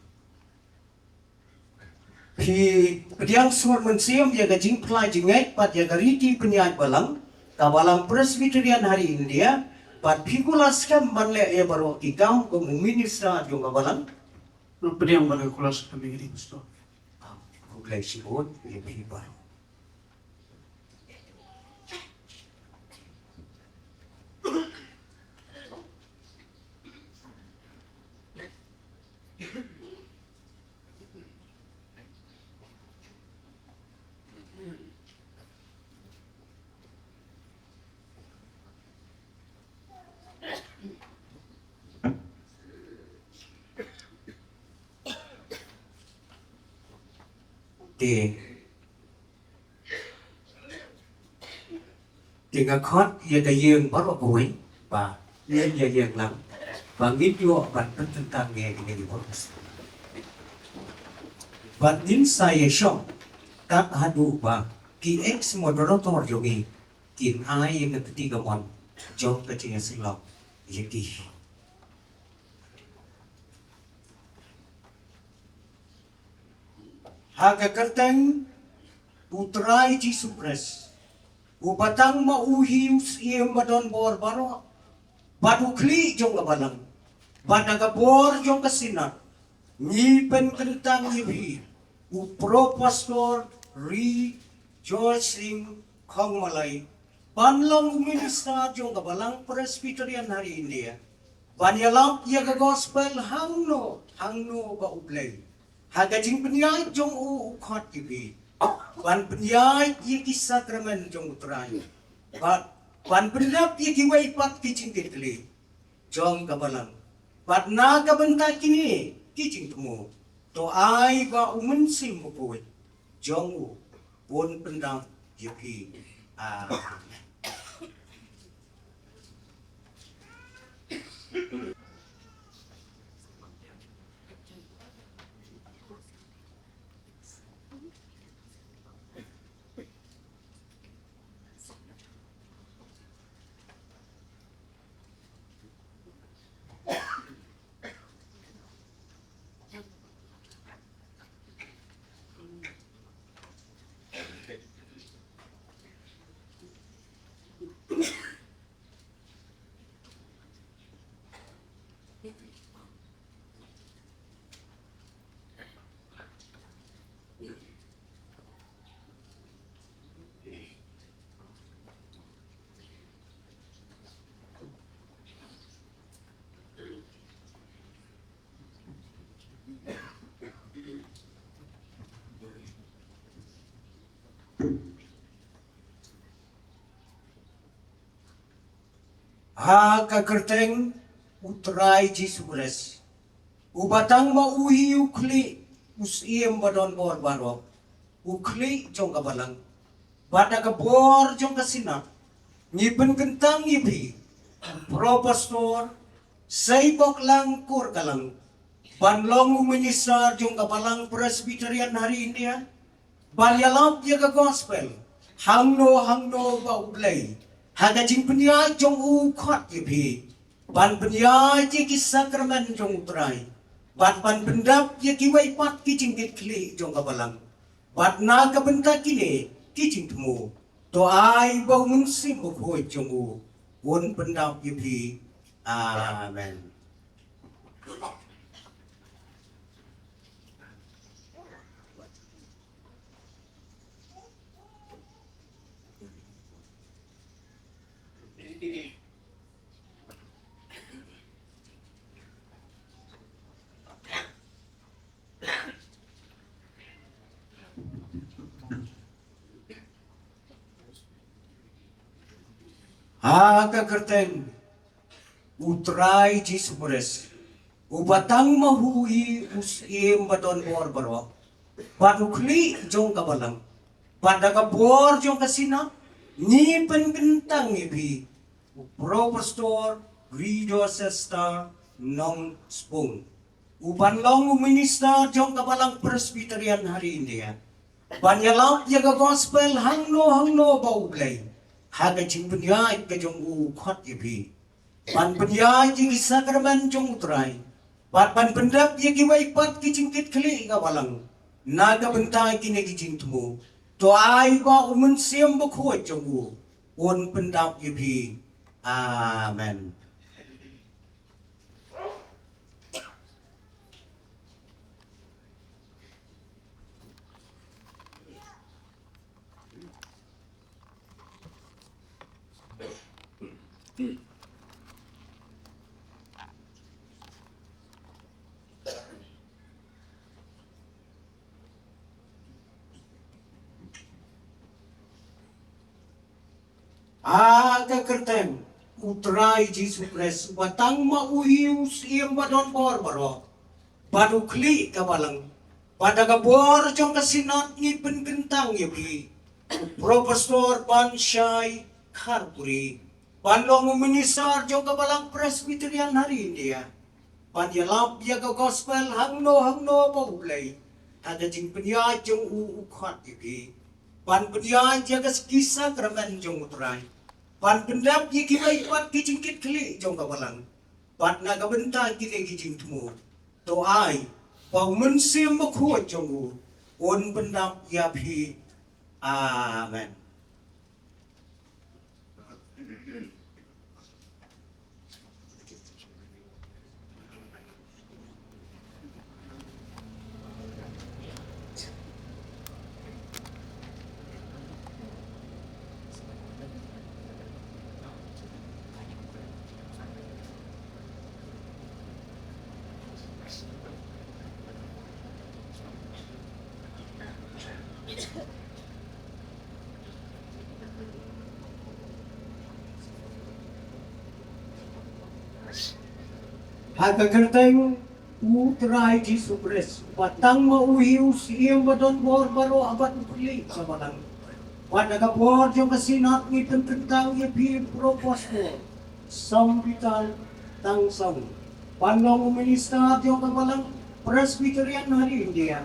Pipediang semur mensium ya gajing pelai jengai, pat ya gariti penyanyi balang, kabalang Presbyterian hari India, particular scam banle ya baro ikam minister jong kabalang. Pediang matkulaskan begini pastor. Kulay sibot, ya pibar. Thì ngạc khót ya cái dương bắt vào cuối và nhân ya dương lắm và nghĩ vô bản thân chúng ta nghe cái điều đó và đến sai ya xong các hadu và ki ex moderator yogi kin ai yang ketiga mon jom kecil silap jadi Haga kerteng putrai Yesus Kristus upatang mauhius iem badon bor baro badu kli jong kabalang badaga bor jong kasina ni pen kertang yibi upro pastor rejoicing kong malay panlong minister jong kabalang Presbyterian hari India banyalam yaga gospel hangno ba ublay hagajing penyai jong ukhat yibi Ban penyai ye ki sakramen jong utrani. Ban pendap ye ki wai pat ki cingkitli. Jong kabalang. Bat na kabenta kini ki cingtemu. To ai ba umen sim bupuit. Jong u pun pendang ye ki. Ha ka kerteng utrai Jisules. Ubatang mauhi ukli usiem badon bor barok. Ukli jong kabalang. Bada ka bor jong kasina. Ngipen kentang ngipi. Pro pastor saibok lang kur kalang. Banlong minister jong kabalang Presbyterian hari India. Balyalap ya ka gospel. Hangno ba ublay. Haga jing penya jong u khot ngipi. Ban penya ji ki sakramen jong utrai. Bat pendap ye kiwai pat kijing kli jong kabalang. Bat na kabenta kini kijing temu. To ai bau munsim hoi jong u. Won pendap ye pi. Amen. Aga kerteng utrai Jisules. Ubatang mahui usim badon bor barok. Padukli jong kabalang. Pada bor jong kasina. Ni penkentang ibi. Pro pastor Grido Sesta nong spung. Uban long minister jong kabalang Presbyterian hari India. Banyalap jaga gospel hangno bau blay. Haga jing penyai ke jong u khot ibi. Ban penyai jing sakramen jong utrai. Ban pendap ye ki wai pat ki jing kit kli ka balang. Naga bentai kini ki jing temu. To ai ba umun siam ba khoi jong u. On pendap ibi. Amen. Aga kerteng utrai Jisules batang mauhius iem badon bor barok. Badukli kabalang. Pada kabor jong kasinat ngipen kentang yebi. Pro pastor ban syai karpuri. Banlong minister jong kabalang Presbyterian hari India. Panyalap ya ka gospel hangno paulay. Ada jing penya jong ukhat yebi. Pan penya jaga kisah kramen jong utrai. Pan pendap ye kibai pat kijing kit kli jong kabalang. Pat naga benta kile kijing temu. To ai pau mensim bakhuat jong u. On pendap ya phi. Amen. Haga kerteng utrai Jisules batang mauhiu siem badon bor baro abad ukli kabalang. Pada kabor jong kasinat ngiten kentang ye pi proposto sambitan tangsang. Panlong minister jong kabalang Presbyterian hari India.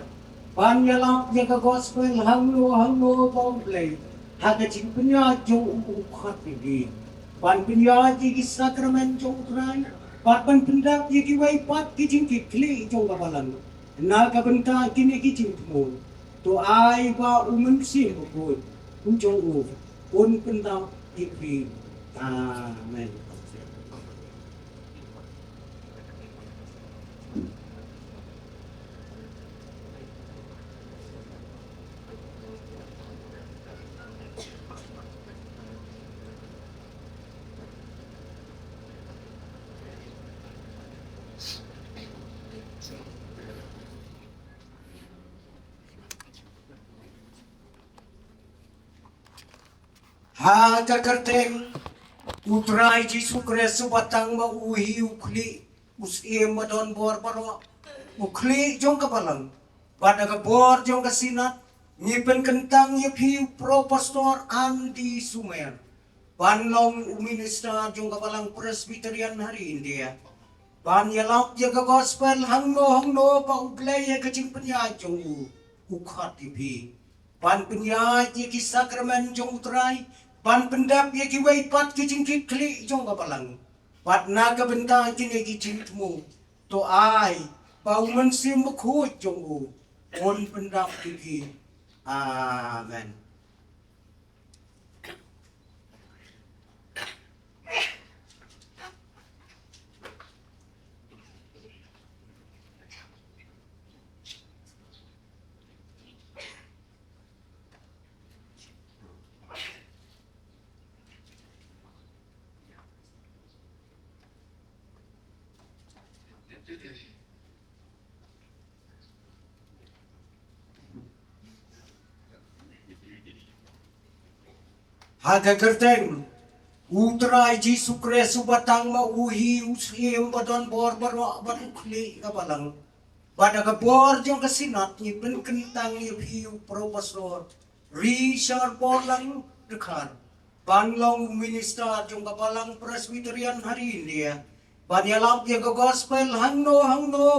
Panyalap jaga gospel hangno baublay. Haga jing penya jong ukhat ibi. Pan penya jigi sakramen jong utrai. Pan pendap ye kiwai pat kijing kikli jong kabalang. Naga benta kini kijing temu. To ai ba umun sim bukut. Unjong u. Un pendap ibi. Amen. Haga kerteng Utrai Jesu Kristus batang ma uhi ukli usim madon bor paro ukli jong kapalang pada ka bor jong kasinat ngipen kentang yepi pro pastor Andi Sumer panlong uminista jong kapalang Presbyterian hari India pan yalap jaga gospel hangno pa uglay ya kacing penyaj jong ukhat yepi pan penyaj yeki sakramen jong utrai pan pendap ye ki wai pat ki jing ki kli jong ka palang pat na ka benta kini ki jing tmu to ai pau men sim khu jong u on pendap ki amen Haga kerteng utrai Jesu Kristus batang ma uhi usim badon bor baro badukli kapalang pada ka bor jong kasinat ni pen kentang ni hiu profesor Richard Porlang dekar panlong minister jong kapalang Presbyterian hari India banyalam dia ka gospel hangno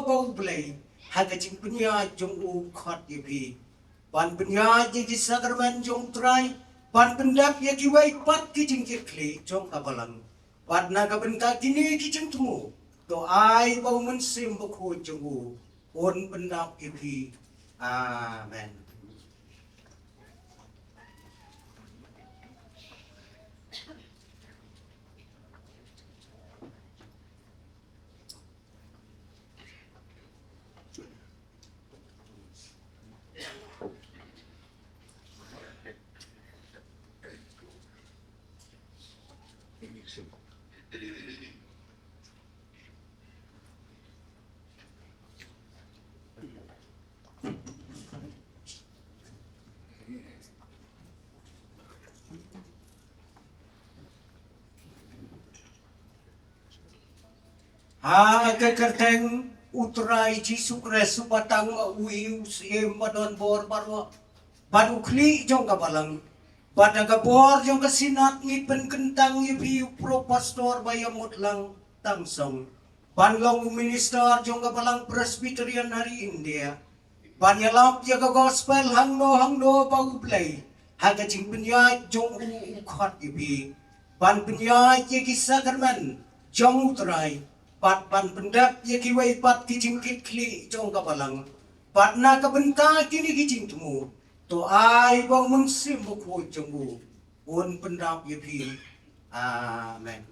bau play haga cimpenya jong u khat yepi pan penya ji sakramen jong trai pan pendap ya kiwai pat ki jingkit kli jong kabalang pat na kabenta kini ki jingtumu to ai bau mensim bukho jongu on pendap ipi amen kekerteng utrai Jesu Kristus batang ma uhi usim badon bor baro badukli jong kabalang pada ka bor jong kasinat ngipen kentang ipi pro pastor bayamut lang tangsong panlong minister jong kabalang Presbyterian hari India banyalap jaga gospel hangno bau play haga jing penyaj jong ukhat ipi pan penyaj ye sakramen jong utrai pat pan pendap ye kiwai pat ki jingkit kli jong kapalang pat na kabenta kini ki jing temu to ai bang mensim bukho jongbu on pendap ye pi amen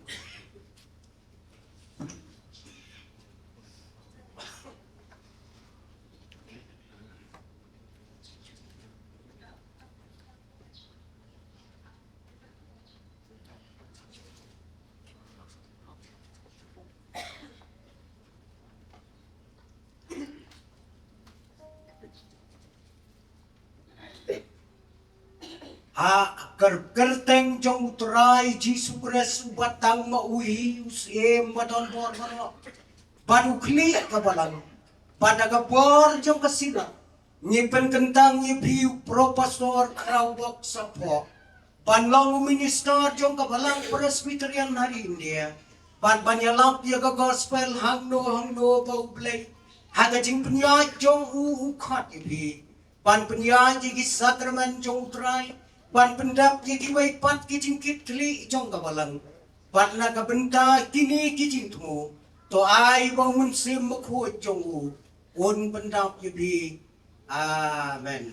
kerteng jong utrai Jesu Kristus batang ma uhi usim badon bor baro badukli kabalang pada ka bor jong kasina ngipen kentang ngipi pro pastor krawok sapo panlong minister jong kabalang Presbyterian hari India pan banyalap ya ka gospel hangno bau play haga jing penyaj jong ukhat ipi pan penyaj gi sakramen jong utrai pan pendap ye kiwai pat ki jingkit kli jong kabalang pat na kabenta kini ki jingtumu to ai bang mensim mukho jong u on pendap ye bi amen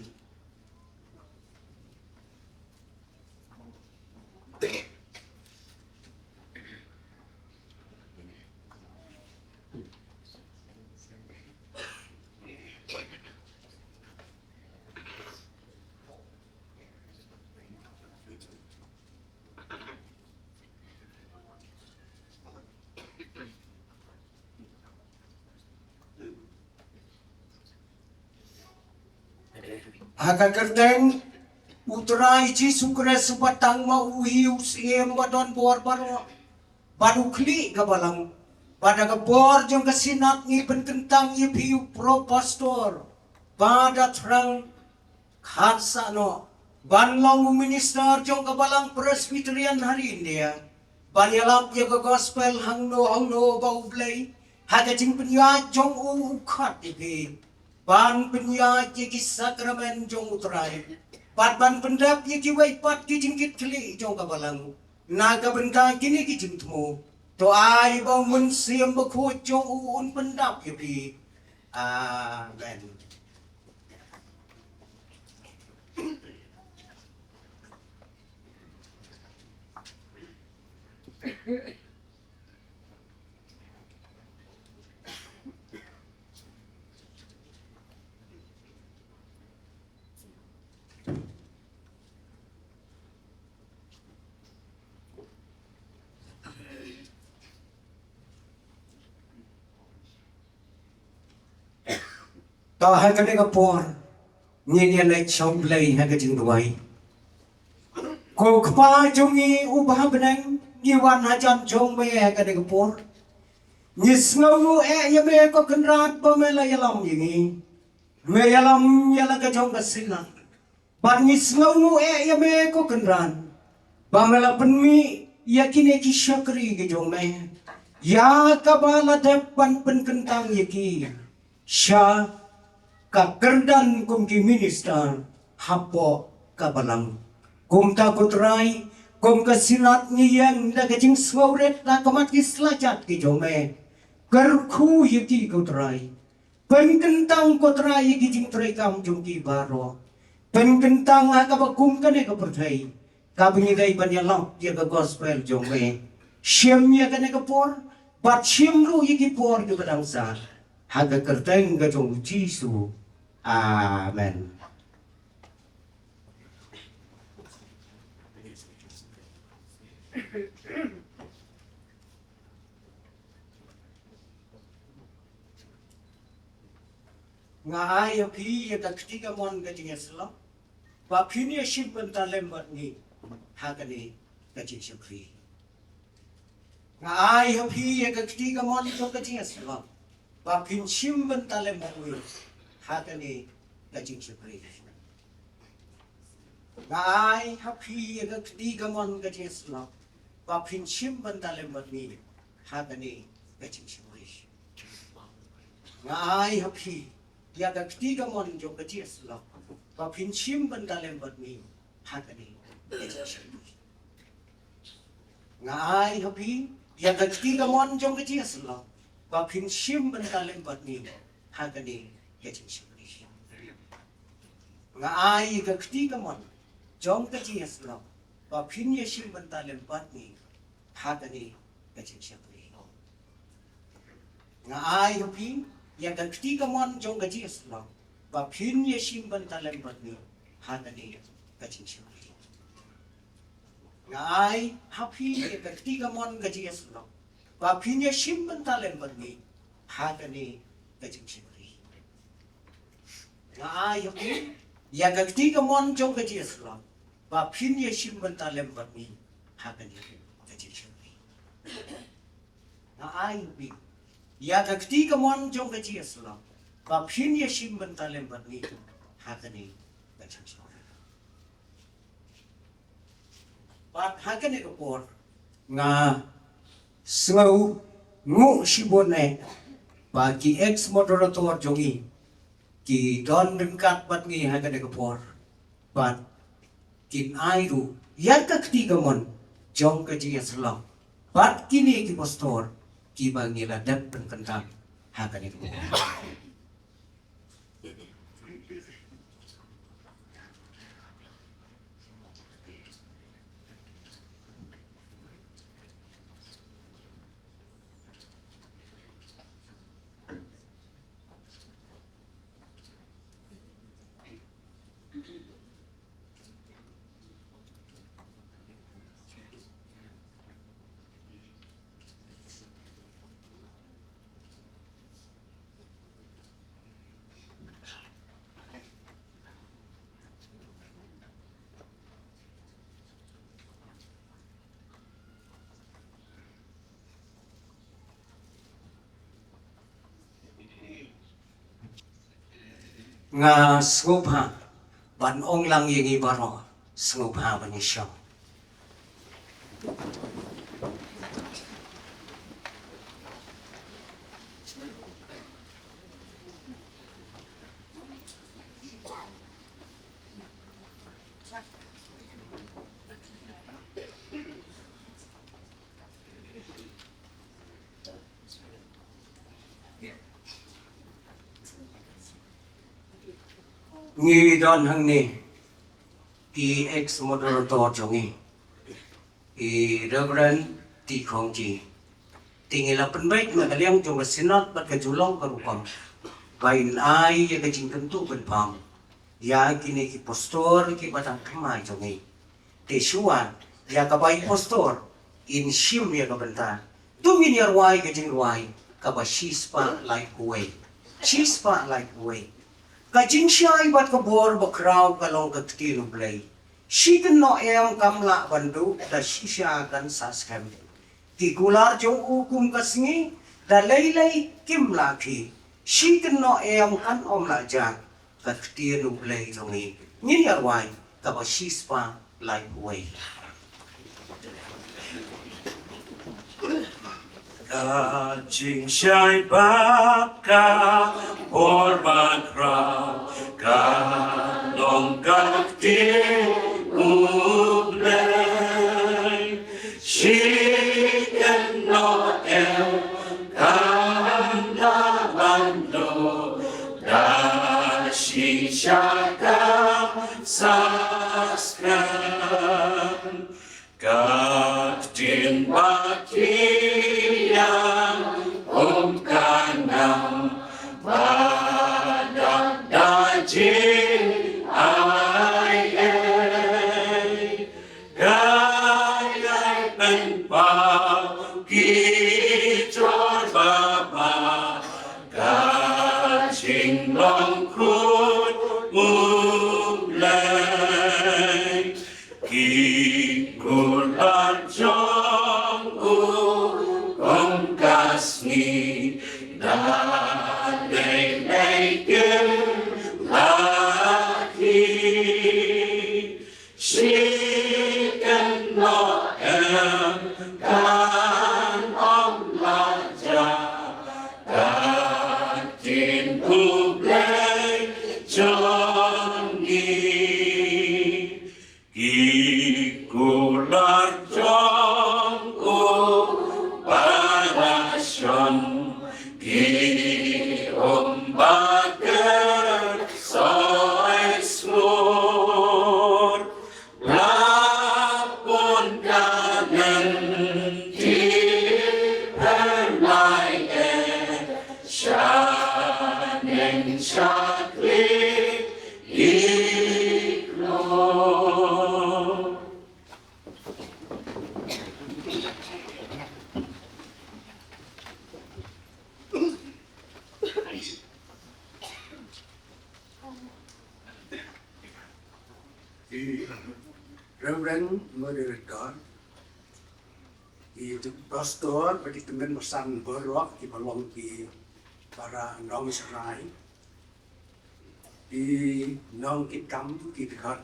Haka kerteng Utrai Jisu Kristus batang mau hiu siem badon bor baro. Badu kli kabalang. Pada kebor jong kesinat ni penkentang i hiu pro pastor. Pada terang khansa no. Banlang minister jong kabalang presbyterian hari India. Banyalap ya ke gospel hangno bau blay. Haga jing penyat jong ukat ibi. Ban penyat ya ki sakramen jong utrai. Ban pendap ya ki waipat ki jingkit keli jong kabalang. Naga benta kini ki jingtmu. To ai bau mensiam bekut jong uun pendap ya pi. Amen. To hai ka de ka por. Ni lai chong blai ha ka jing duai. Ko kpa jongi ubah benang ni wan ha jan jong me ka de ka por. Ni snau ya me ko kenrat ba me la yalam yingi. Me yalam ya la ka jong ka sina. Ba ni snau ya me ko kenran. Ba me la penmi ya kini ki syakri ke jong me. Ya ka ba la depan pen kentang ya ki. Sya ka kerdan kum ki minister hapo kabalang kum ta kutrai kum ka sinat ngiyang da ka jing swauret da kamat ki slajat ki jome kerku yiki kutrai pen kentang kutrai ki jing trai kam jung ki baro pen kentang ka ba kum ka ne ka perthai ka bingi dai ban ya lam ya ka gospel jome syem ya ka ne ka por bat syem ru yiki por ki badang sa haga kerteng ka jong Jisu. Amen. Ngai api ya ka ketiga mon ka jinga selo. Ba phini simpen ta lembat ni hakani ka jing syukri. Ngai api ya ka ketiga mon ka jinga selo. Ba phin simpen ta lembat ni hakani kajing syukri. Ngai happy ya ketiga mon kajing Islam. Bapin simpan dalam ni hakani kajing syukri. Ngai happy ya ketiga mon jo kajing Islam. Bapin simpan dalam ni hakani kajing syukri. Ngai happy ya ketiga mon jo kajing Islam. Bapin simpan dalam ni hakani kajing syukri. Ngai ka ketiga mon jong ka ji Islam ba phin ye sim ban ta lem pat ni hakani kajing syukri. Ngai ka phin ya ka ketiga mon jong ka ji Islam ba phin ye sim ban ta lem pat ni hakani kajing syukri. Ngai happy ya ka ketiga mon ka ji Islam ba phin ye sim ban ta lem pat ni hakani kajing syukri. Ngai happy ya ka ketiga mon jong ka ji Islam ba phin ye sim ban ta lem pat ni hakani kajing syukri. Ngai happy ya ka ketiga mon jong ka ji Islam ba phin ye sim ban ta lem pat ni hakani kajing syukri. Ba hakani ka por nga sngau ngu sibone ba ki ex moderator jongi ki don dengkat bat ngi hakani ka por bat kin airu ya ka ketiga mon jong ka ji Islam bat kini ki pastor ki bangila dap penkentang hakani ka por. nga sngupha ban ong lang yengi baro sngupha ban isyo. Ngi don hang ni i ex moderator jongi i Reverend Ti Khong Ji tingi la penbaik na kaliang jong sinat bat ka julong karupam bain ai ya ka jingkan tu benpam ya kini ki postor ki batang kamai jongi te shuan ya ka bai postor in shim ya ka benta tumin ya ruai ka jing ruai ka ba shispa like way shispa like way kajing siya ibat ka bor bakraw kalong katino blay. Shikan no em kamla bandu da shisha kan saskem. Tigular jong ukum kasngi da laylay kimla ki. Shikan no em kan omla jan katino blay longi. Nyarway kaba shispa like way. Kajing siya'y baka Borman kraw Kalong kakti ublay Shiken no el Kamla bando Da shishaka saskan Kaktin bakiyang kanang badak dajin ay gayay penpagkicor baba kajing longkut mulay kikulan jong kong kasni dalay laki shikan no em kan om laja katin kublay jongi ikular jong parasyon ki bakar soy smur lapun kanan di perlai shaneng shakli iklo. Reverend Moderator, itu pastor bagi teman pesan berwak di balong di para nong serai di nong kitam di dekat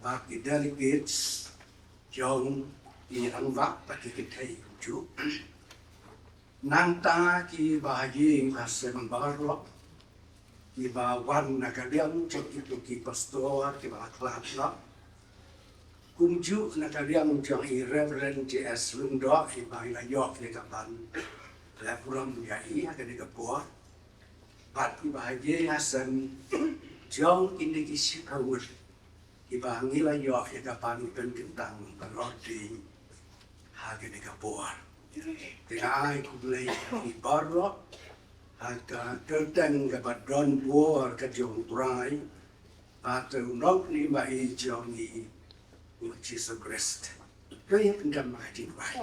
bagi delegates jong di rangwak bagi kita itu nanta ki bahagi kasem berwak di bawan nakaliang cek itu ki pastor ki baklap kumju nakaliang jong i Reverend J.S. Lundo i bahila yok di kapan lepuram yai ada di kapur bat i bahagi hasan jong ini kisi kawur i bahangila yok di kapan pentang beroti hagi di kapur tinai kublai i barro haga terteng kapat don buar ke jong turai atau nok ni mai jong i Jesus Christ. Kaya pendam makin baik.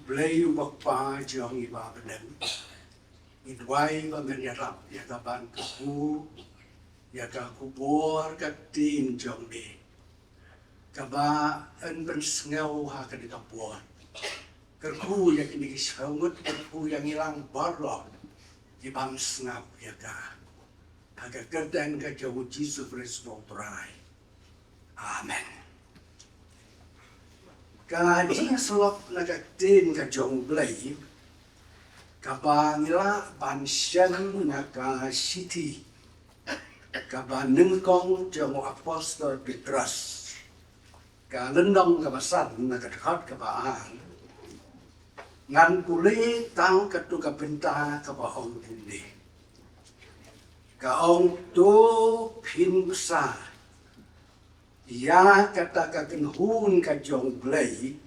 Belayu bakpa jong iba benem. Idwai ba menyerap ya kapan keku ya kakubor katin jong ni. Kaba en bersengau ha ka di kapor. Kerku ya kini kisahungut kerku yang hilang barok di bang sengap ya ka. Aga kerdan ka jauh Jesus Kristus trai. Amen. Ka jing selop naga tin ka jong blai. Ka bangila ban shen naga city. Ka ban nengkong jong apostol Petrus. Ka lendong ka basan naga dekat ka baan. Ngan kuli tang ka tu ka benta ka baong tindi. Ka ông tu phin sa ya kata ka ken hun ka jong blai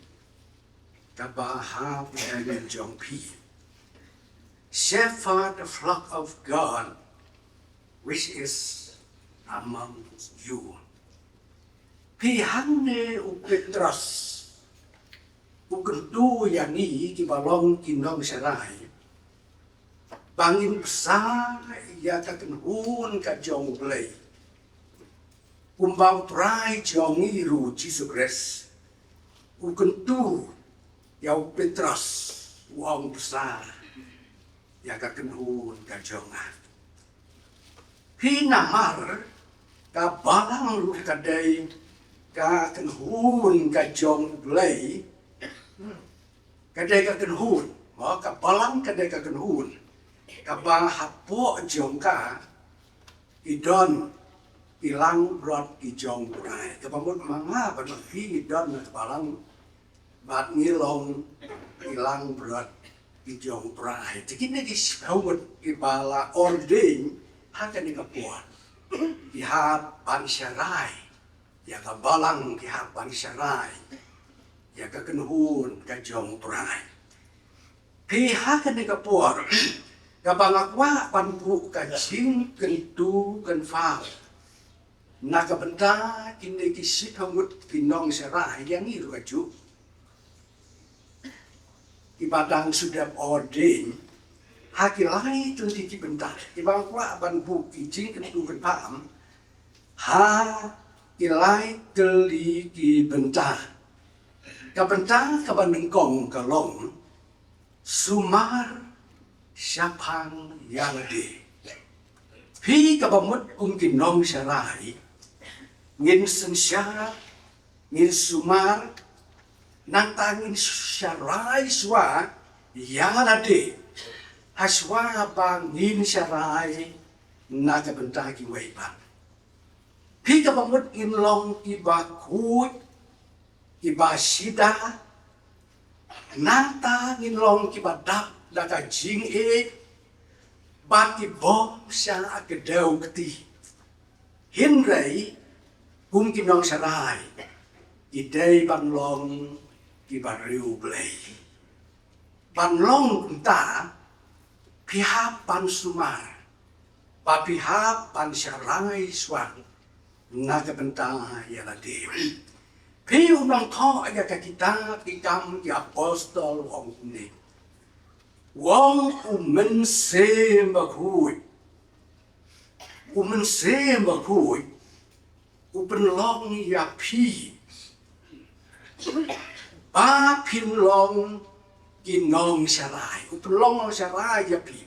ka ba ha ben jong pi shepherd the flock of God which is among you pi hanne u Petrus u ken tu ya ni ki balong ki nong serai bangin besar ya kaken hun ka jong blai umbang trai jong iru Jesus Christ ukentu ya Petrus uang besar ya kaken hun ka jonga hinamar ka balang lu kadai ka ken hun ka jong blai kadai ka ken hun ka balang kadai ka ken hun kabang hapo jong ka idon ilang brot ijong turai kabamut manga ban pi idon na balang bat ngilong ilang brot ijong turai tikine di sawut ibala ording hakan ni kapuan ihap pansyarai ya kabalang ihap pansyarai ya kakenhun ka jong turai pi hakan ni kapuan kabangakwa panpu kajing kentu kenfa nakabenta kini kisit hangut pinong serai yang iru aju ibadang sudah ordin hakilai tunti kibenta ibangakwa panpu kijing kentu kenfa ha ilai teli kibenta kabenta kabanengkong kalong sumar Siapang yalade. Pi kabamut kinong sarai. Ngin sensya, ngin sumar, nantangin sarai swa yalade. Haswa bangin sarai nakabentagi waiban. Pi kabamut inlong iba kuy, iba sida, nantangin long iba dak daga jing bati bom sa agadaw kati hinray kinong saray iday banlong ibariw blay banlong kunta pihap pan sumar papihap pan saray swang nagabenta yaladi piyo ng to aga kakita ikam di apostol wong ni wong umense maghuy upenlong ya pi ba pinlong kinong sarai upenlong sarai ya pi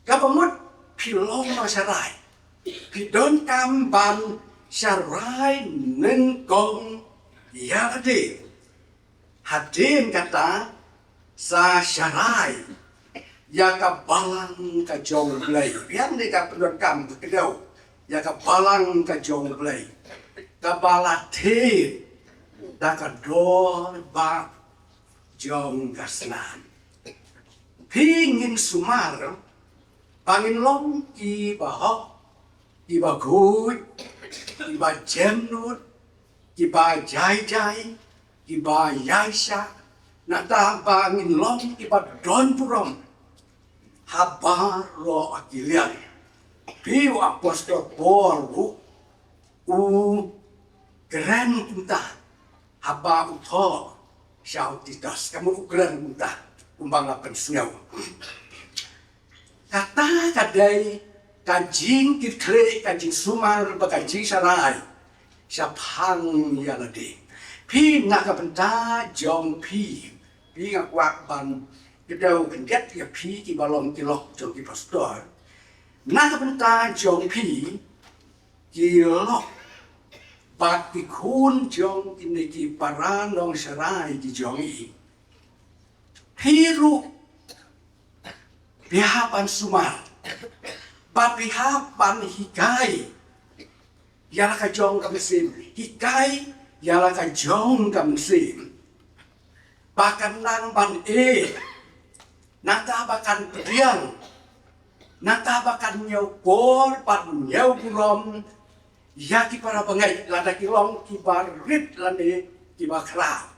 kapamut pilong sarai pidon kamban sarai nengkong ya de hadin kata sa sarai ya ka balang ka jong blay yan di ka pedon kam kedaw ya ka balang ka jong blay ka balate da ka dor ba jong gasnan pingin sumar pangin long ki bahok ki baguy ki ba jemnut ki ba jai jai ki ba yaisha natapangin long iba don purom habar lo akilian piu apostol Paul u keren punta haba utho siya titas kamu keren punta umbang apen sungaw kata kadai kajing kitre kajing sumar bakajing sarai siya pang yalade pi nakapenta jong pi pi ngak wak ban kedaw kendet ya pi ki balong ki lok jong ki pastor Nak benta jong pi kilok bat ki kun jong ini ki paranong serai ki jong i. Piru pihapan sumar, bat pihapan hikai, yala ka jong kamsim, hikai yala ka jong kamsim. Bahkan nang ban nata bahkan pediang, nata bahkan nyau por, pan nyau burom, ya ki para pengai, lada kilong ki barit lani ki bakra,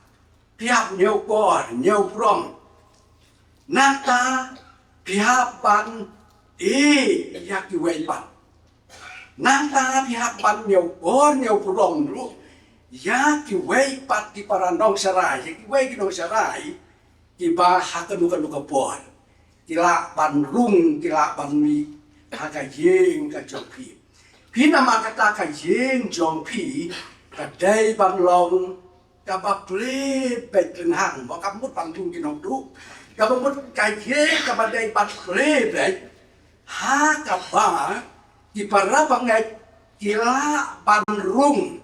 tiap nyau por, nyau burom, nata pihak ban ya ki weipan, nata pihak ban nyau por, nyau burom lu. Ya ki wei pat ki parandong sarai, ki wei ki dong sarai, ki ba haka nuka pon, ki la pan rung, ki la pan mi, haka yeng ka jong pi. Pi nama kata ka yeng jong pi, ka day pan long, ka ba ple pet leng hang, ba ka mut pan rung ki nong du, ka ba mut ka yeng ka ba day pan ple pet, ha ka ba ki para bangai ki la pan rung,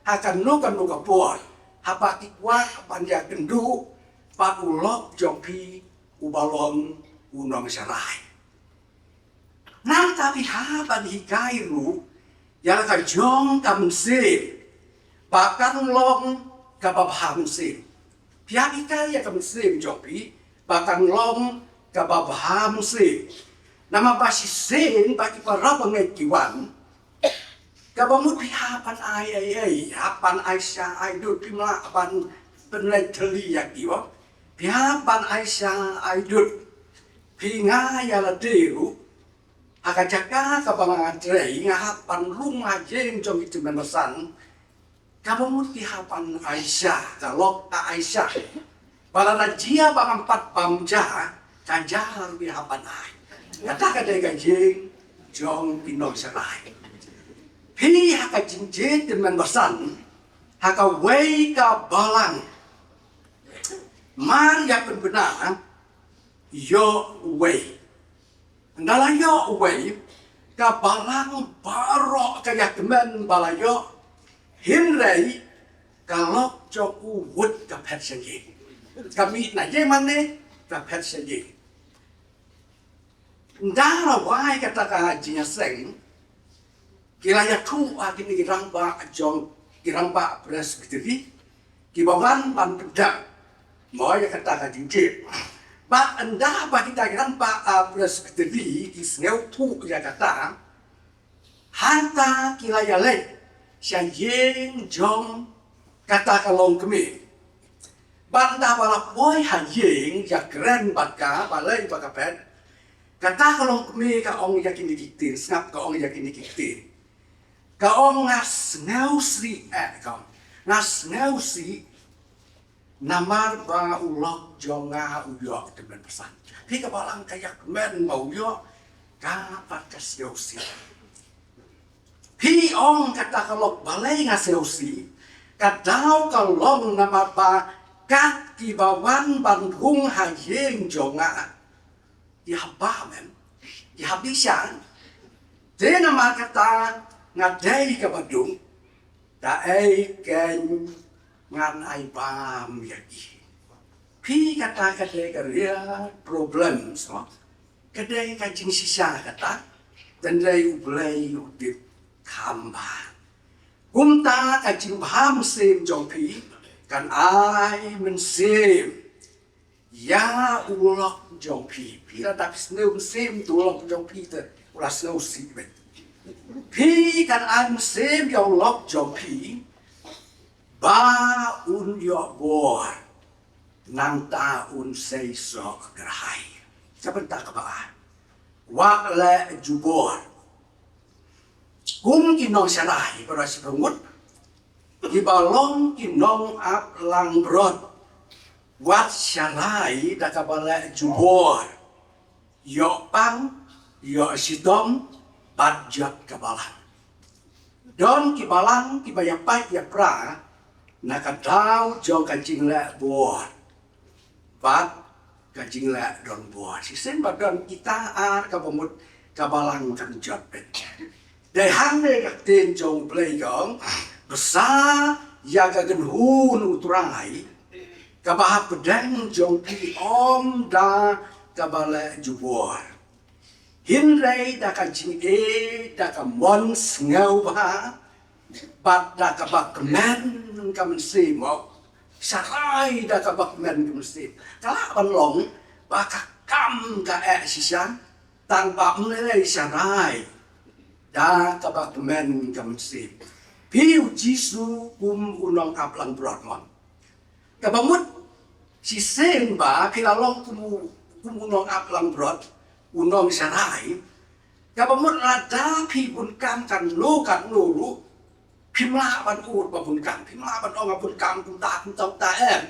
akan nuka pon, habaki kuat panja kendu, pakulok jongpi ubalong unong sarai. Nang tapi haban hikai ru, yang akan jong kamsin, bahkan long kababham sin. Pihak hikai ya kamsin jongpi, bahkan long kababham sin. Nama basi sin bagi para pengekiwan, kabamut pihapan ai hapan Aisyah ai dut pimla apan penlai teli yakiwa pihapan Aisyah ai dut pinga yala deru hakajaka kabangan trei ngahapan rumah jeng jong itu memesan kabamut pihapan Aisyah kalok ka Aisyah balana jia bang 4 pamja kanjar pihapan ai kata kadai jeng jong pinong serai. Pi haka jinjit dengan besan, haka wei ka balang. Mar ya benar, yo wei. Ndala yo wei, ka balang barok kaya kemen balayo, hinrei kalok joku wud ka pet sengi. Kami na ye mane ka pet sengi. Ndala wai kata ka jinya seng, kiranya tu akhirnya kiramba jong kiramba presbyteri kibawan ban pedak mau ya kata jinjit bat anda bagi kita kiramba presbyteri kisneu tu ya kata hanta kiraya le siang yeng jong kata kalong kemi banda bala boy hanyeng ya keren batka balai bakapet kata kalong kemi ka ong yakin dikitin snap ka ong yakin dikitin kaong ngas ngausi kaong ngas ngausi namar ba ulok jonga uyok temen pesan pi kabalang kayak men mau uyok kapat kaseusi pi ong kata kalok balai ngaseusi kadau kalong namar ba kat kibawan bandung hayeng jonga ya ba men ya bisa de namar kata ngadai ke Badung, daai ken ngan ai pam yaki. Pi kata dia problem so. Kadai kancing sisa kata, dan dai ublai udip kamba. Kumta kancing paham sim jongpi, kan ai mensim. Ya ulok jongpi, pila tak sneum sim tulok jongpi ter, ulah sneu sibet. Pi kan an sem yo lok jong pi ba un yo bor nang ta un sei so gerhai sebentar ke bawah wak le jubor kum kinong sarai beras pengut ki balong kinong ap lang brot wat sarai da kabala jubor yo pang yo sidom Badjat kabalang. Don kibalang kibayapai ya pra nakadau jong kancing le buat. Bad kancing le don buat. Sisen badon kita ar kabamut kabalang kan jatpet. Dai hang ne ka ten jong play gong besa ya ka gen hun uturai kabah pedang jong pi om da kabala jubor. Hin rai da ka jing da ka mon ngau ba bat da ka bak men ka men si mo sarai da ka bak men ka men si kala ban long ba ka kam ka si san tang ba mle sarai da ka bak men ka men si piu jisu kum unong aplang brotmon ka bamut si sen ba kilalong kum unong aplang brot unong sarai ka bamut rada pi bun kam kan lu kan luพิมลาบันอูดบันกันพิมลาบันออกมาบุญกรรมคุณตาคุณตองตาแอบ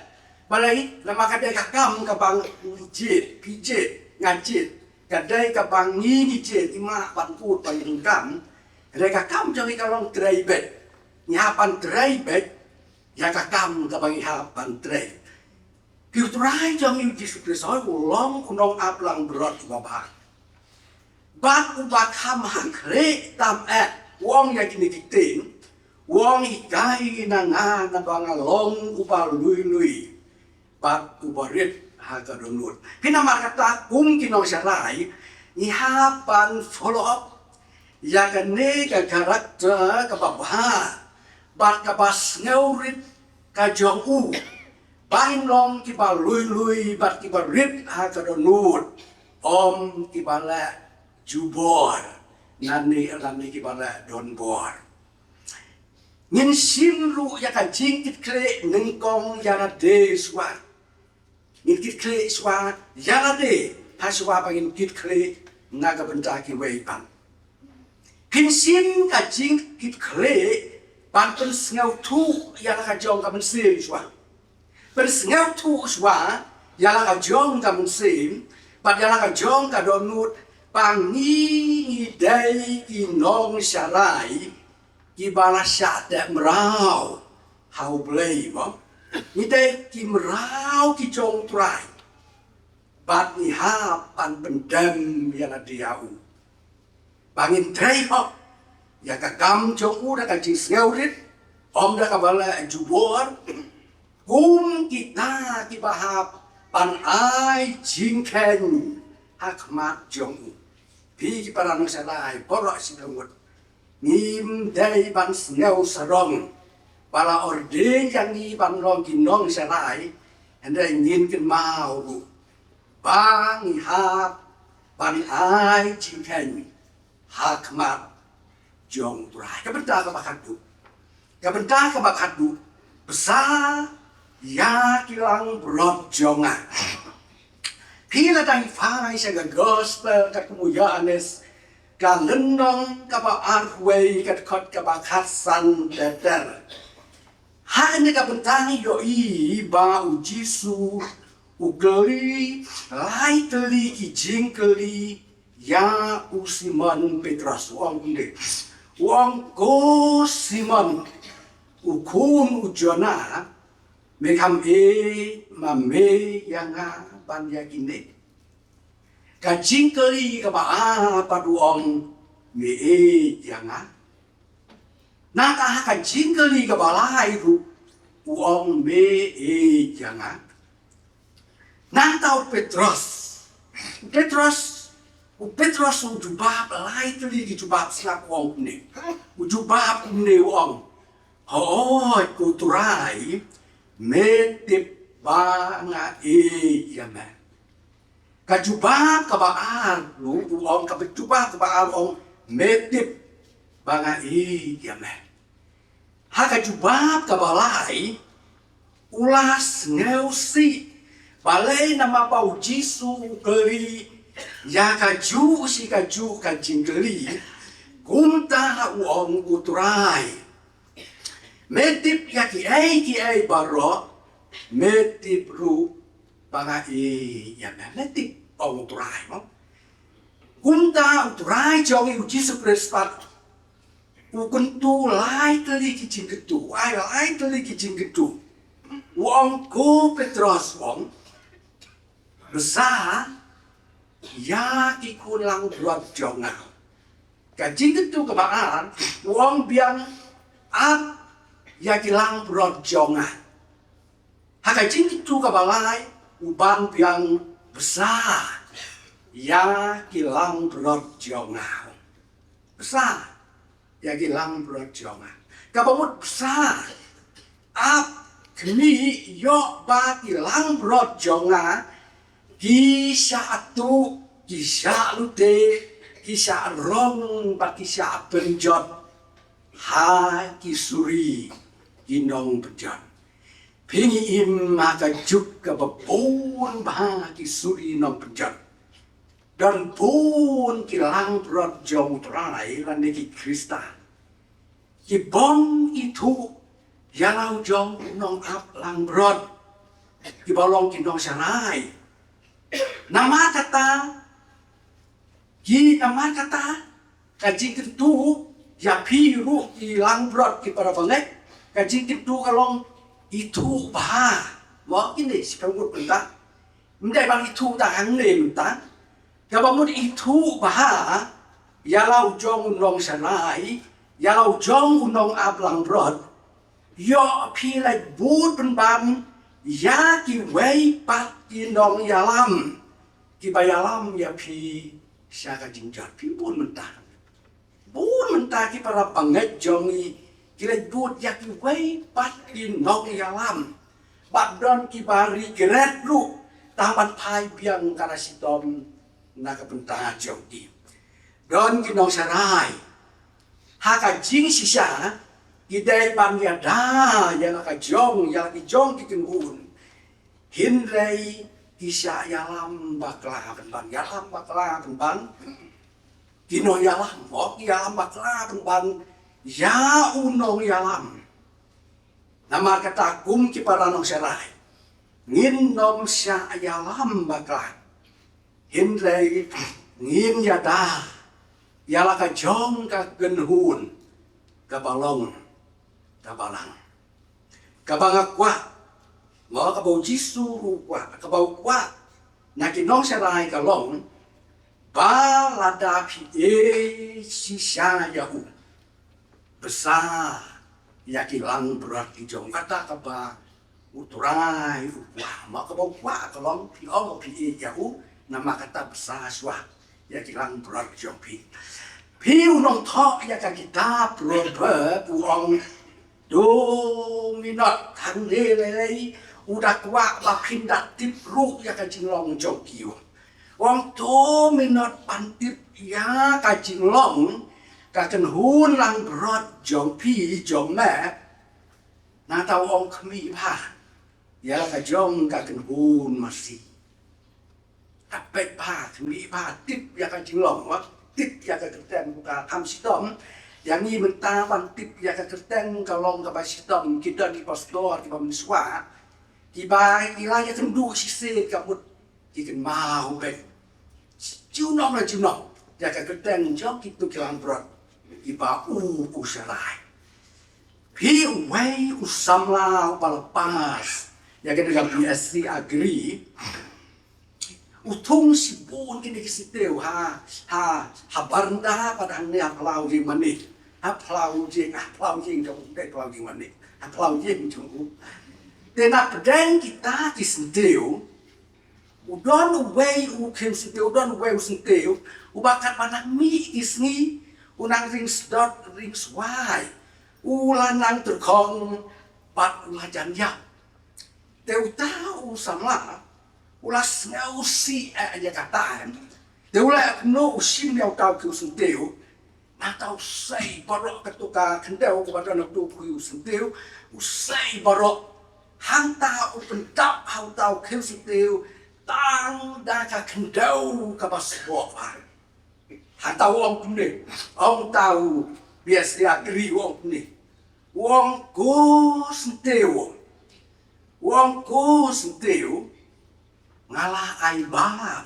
มาเลยแล้วมากันได้กับกรรมกับบางจีดพิจิตงานจีดกันได้กับบางนี้พิจิตพิมลาบันอูดไปบุญกรรมได้กับกรรมจะมีการลงเตรเบ็ดยาปันเตรเบ็ดยากับกรรมกับบางยาปันเตรคิวตรายจะมีจิตสุดสอยหุ่นล้อมคุณน้องอาบลังบรอดมาบางบ้านอุบาคำหักเละตามแอบว่องยากินติติงwong ikai na nga na bangalong upa lui pat uparit hagadunut pinamarkata kung kinong saray ihapan follow up yakane ka karakter kababha bat kabas ngaurit ka jong bahin long kiba lui bat kiba rit hagadunut om kibala jubor nani kibala donbor Ngin simru ya kan jingkit kre nengkong yana de swat. Ngin kit kre swat yana de haswa pangin kit kre naga benda ki weipan. Kin sim ka jingkit kre pan pen sngau tu yana ka jong ka mensim swat. Pen sngau tu swat yana ka jong ka mensim pan yana ka jong ka donut pangi dai ki nong sarai ki balasya tak merau hau blay mo ni dai ki merau ki jong trai bat ni ha pan pendam yang dia u bangin trai ho ya ka kam jong u da ka jing ngaurit om da ka bala jubor kum kita ki bahap pan ai jing ken hakmat jong u pi ki paranong salai porok sidamut ngim dai ban ngau sarong pala orde yang ni ban rong kinong salai anda ngin ken mau bang ha ban ai jingken hakmat jong trai ka benda ka bakadu besar ya kilang brot jonga pila dai fai sa gospel ka kumuyanes ka lenong ka ba arway ka kot ka ba khasan der ha ni ka bentang yo i ba u jisu u geli lai teli ki jingkeli ya u Simon Petrus wong inde wong ko Simon u kun u Jona me kam ma me yang ban yakine ka jingkeli ka ba paduong me yang na ka jingkeli ka ba lai ru uong me yang na tau Petrus u jubab lai teli ki jubab slap uong ne u jubab ne uong ho ku turai me tip ba nga yang kajubah kabaan lu uong kabajubah kabaan ong metip banga yame ha kajubah kabalai ulas ngeusi balai nama pau jisu keli ya kaju si kaju kajingkeli kunta uong uturai metip ya ki ai baro metip ru banga yame metip ông trai mà chúng ta trai cho người Jesus Christ quân tu lai tới cái chuyện cái tu ai lai tới cái chuyện cái tu ông cố Petrus ông besar ya ki kulang brod jonga ka jing tu ka baan wong biang at ya ki lang brod jonga ha ka jing tu ka balai uban biang besar ya ki lang brod jonga besar ya ki lang brod jonga ka bamut besar ap kini yo ba ki lang brod jonga kisah tu kisah lute kisah rong ba kisah penjot ha kisuri kinong penjot pingi im maka juk ka bapun ba kisuri nong penjot dan pun kilang brod jong trai lan ki Krista ki bon itu yalau jong nong ap lang brod ki balong ki nong sanai nama kata kajing tentu ya piru ilang brod ki para bangai kajing tentu kalong itu bah mo ini si pengut mentah mendai bang itu tak angle mentah kabamut itu bah ya lau jong unong sanai ya lau jong unong ablang brod yo pi lai bud penbam ya ki wei pat ki nong yalam ki bayalam ya pi syaka jingjat pi bun mentah ki para pangat jongi ki lai bud ya ki wei pat ki nong yalam badon ki bari geret lu taman pai biang kana sitom na ka pentah jongi don ki nong sarai haka jing sisa Gidai bang ya da yang ka jong yang ki jong ki kengun hinrei kisah yalam bakla bang yalam bakla bang kino yalam mo yalam bakla bang ya unong yalam nama kata kum ki paranong serai ngin nom sya yalam bakla hinrei ngin ya da yala ka jong ka genhun ka balong kabalang kabanga kwa mo kabau jisu kwa kabau kwa na kinong serai kalong balada pi sisa yahu besar yakilang berat kijong kata kaba uturai kwa mo kabau kwa kalong pi ong pi yahu nama kata besar swa yakilang berat kijong pi unong thok ya ka kita proverb uong dominat thang lei udah tua bakin datip ru ya kajing long jokiu wong dominat pantip ya kajing long kaken hun lang brod jong pi jong me na tau ong kemi pa ya kajong kaken hun masih tapet pa kemi pa tip ya kajing long wa tip ya kaken buka kam sitom yang ini mentaban tip ya kekerteng kalau nggak pasti tom kita di pastor di pemisuah di baik ilahnya kendu sisi kabut kiken mau bet ciunong ya kekerteng jok itu kilang brod di bau usarai pi wei usamla palepas ya dengan BSc agri utung si pun kini kisiteu ha barnda padang ni aplau di mani aplau jing dong dek aplau jing mani aplau jing dong tena pedang kita kisiteu udon wei ukem siteu udon wei siteu ubakat manang mi isni unang rings dot rings y ulanang terkong pat ulajan ya teu tahu sama ulas ngau si aja kataan deula no usim yang tau ku senteu na tau sai barok ketuka kendau kepada nak tu ku senteu usai barok hanta upentap hau tau ku senteu tang da ka kendau ka basbo hanta wong kunde ong tau biasa agri wong kunde wong ku senteu ngalah aibam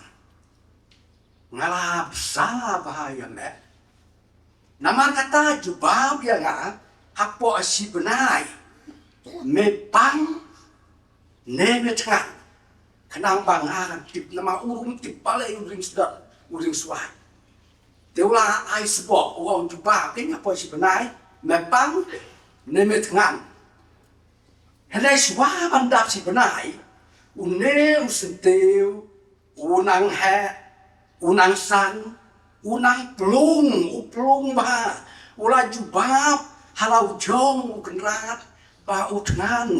ngalah besar bahaya me nama kata jubab ya nga hapo asi benai mepang ne metengah kenang bang akan tip nama urung tip balai uring sedot uring suai. Teulah ai sebok uang jubah ke apa si benai memang nemet ngan. Hendak suah bandap si benai une usenteu unang he unang san unang plung bah ulah jubah halau jong kenrat ba utngan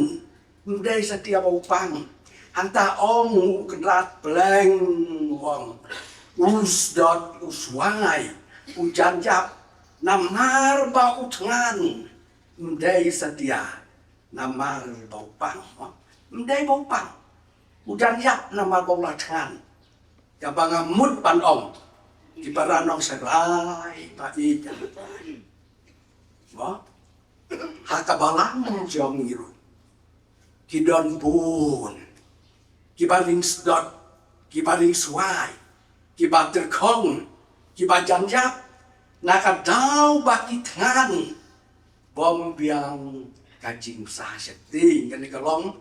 mendai setia bau pang hanta ong kenrat pleng wong usdot uswai ujanjap namar ba utngan mendai setia namar bau pang mendai bau pang ujanjap namar bau latngan kabang mut pan ong di baranong serai pa ijan hakabalang jong iru kidon pun kibaling sedot kibaling suai kibater kong kibajanjap nakadaw baki tangan bom biang kajing sah seting kan kalong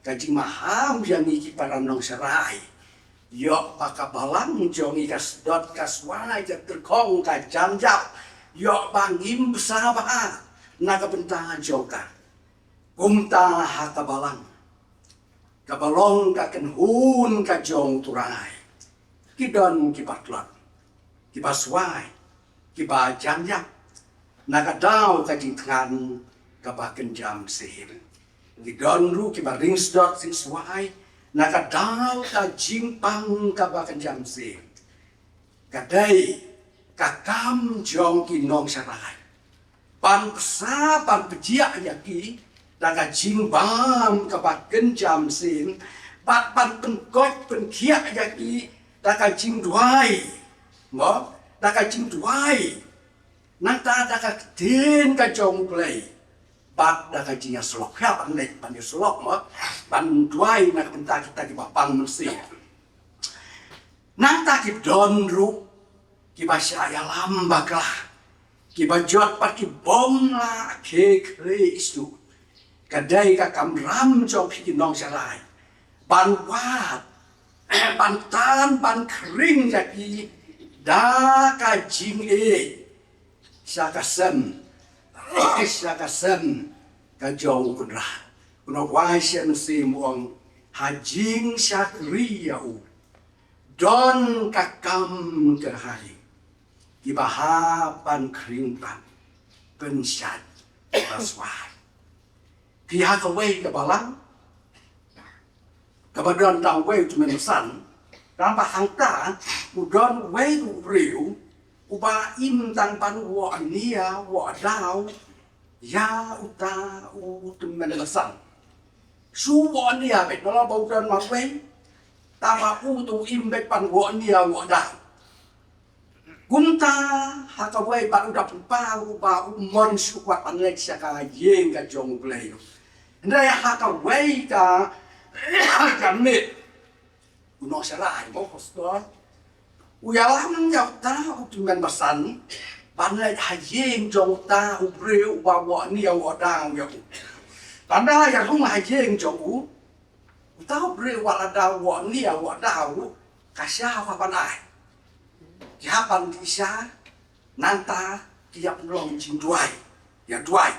kajing maham yang iki paranong serai yok pakabalang jong ikas dot kaswai jater kong kajanjap yok bangim besabah naga bentangan joka kumta hakabalang kabalong kaken hun kajong turai kidon kibatlot kibaswai kibajanjap naga daw kajingkan kabaken jam sehil kidon ru kibarings dot sing swai naga daw kajimpang kabaken jam sehil kadai kakam jong kinong sarai pan pesa pan pejia yaki naga jimbam kabaken jam sin pan pengkot pengkia yaki naga jingduai mo naga jingduai nanta naga tin ka jong play pat naga jinga slok ya pan nek pan slok mo pan duai naga bentar kita ki bapang mensi nanta ki donru kiba saya lambak lah kiba jot pat ki bom lah ke istu kadai ka kamram jok ki nong sarai ban wat ban tan ban kering jaki da ka jing sakasem ka jong kunra kuno wai sian si muang hajing sakri yau don kakam ke hari kibahapan keringpan pensyat baswai pihak away kabalang kabadon tang way tu menusan tanpa hangta udon way riu uba im tang pan wo ania wo dau ya uta u tu menusan su wo ania bet no bau don ma way tama u tu im bet pan wo ania wo dau Gumta hakaway ba udah pau ba umon sukwat panlek saka yeng ka jong play. Ndai hakaway ka jamit. Uno sarai mo postor. Uyalam yaw ta utuman basan panlek hayeng jong ta ubreu ba wo ni yaw dang yaw. Tanda ya rung hayeng jong u. Uta ubreu wala da wo ni yaw dang kasya pa panai. Kihapan kisah nanta kia pulong jing duai ya duai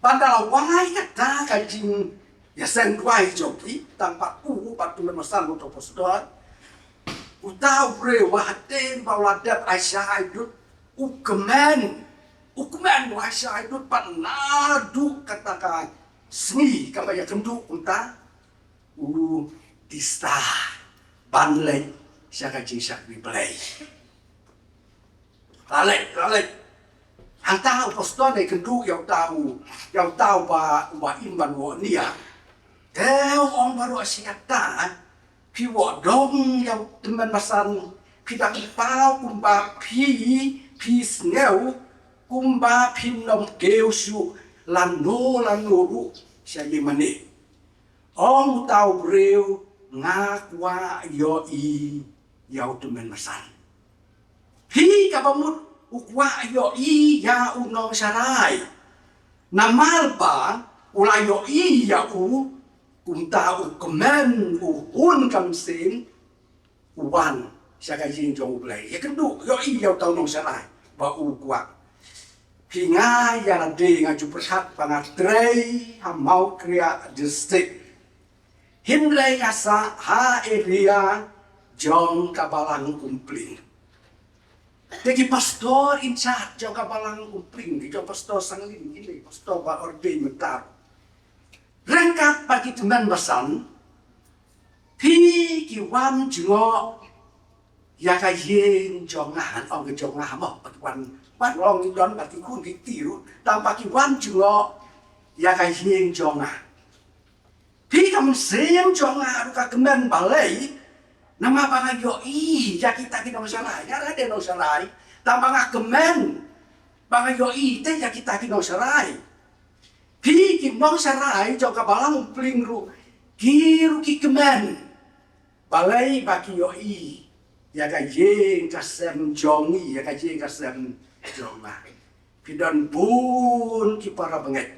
bandala wai kata kajing ya sen duai joki tanpa patu memesan untuk posdor utau bre waten bauladat aisyah idut ukmen aisyah idut panadu katakan seni kabaya kendu unta tista banlek siaka jing sakri play Lalek, ang tao poston ay kendu yaw tao ba imban wo niya. Teo ong baru asyata, pi wo dong yaw teman masan, pi dak pau kumba pi sneu, kumba pi nom keu su lano ru siya limani. Ong tao breu ngakwa yo yaw teman masan. Hi kabamut ukwa yo ya unong sarai. Namal pa ula yo ya kumta komen un kam sin wan sa ka yin jong play ya kan du yo I yo tau nong sarai ba u kwa pi nga ya na de nga ju prat pa nga trei ha mau kria district hin lei asa ha area jong kabalang kumpling Tegi pastor in charge jong kabalang kumpling di jong pastor sanglin ini pastor ba ordain mentar rengkat bagi teman basan pi ki wan jungo ya ka yin jong ngahan ong ke jong ngah mo bagi wan long ni don bagi kun ki tiru tam bagi wan jungo ya ka yin jong ngah pi kam sem jong ngah ka kemen balai nama banga yo I ya kita ki nong sarai ya ada nong sarai tam banga kemen banga yo I te ya kita ki nong sarai pi ki nong sarai jong ka balang pling ru kiru ki kemen balai bagi yo I ya ka yin ka sem jong I ya ka yin ka sem jong ma pi don bun ki para benget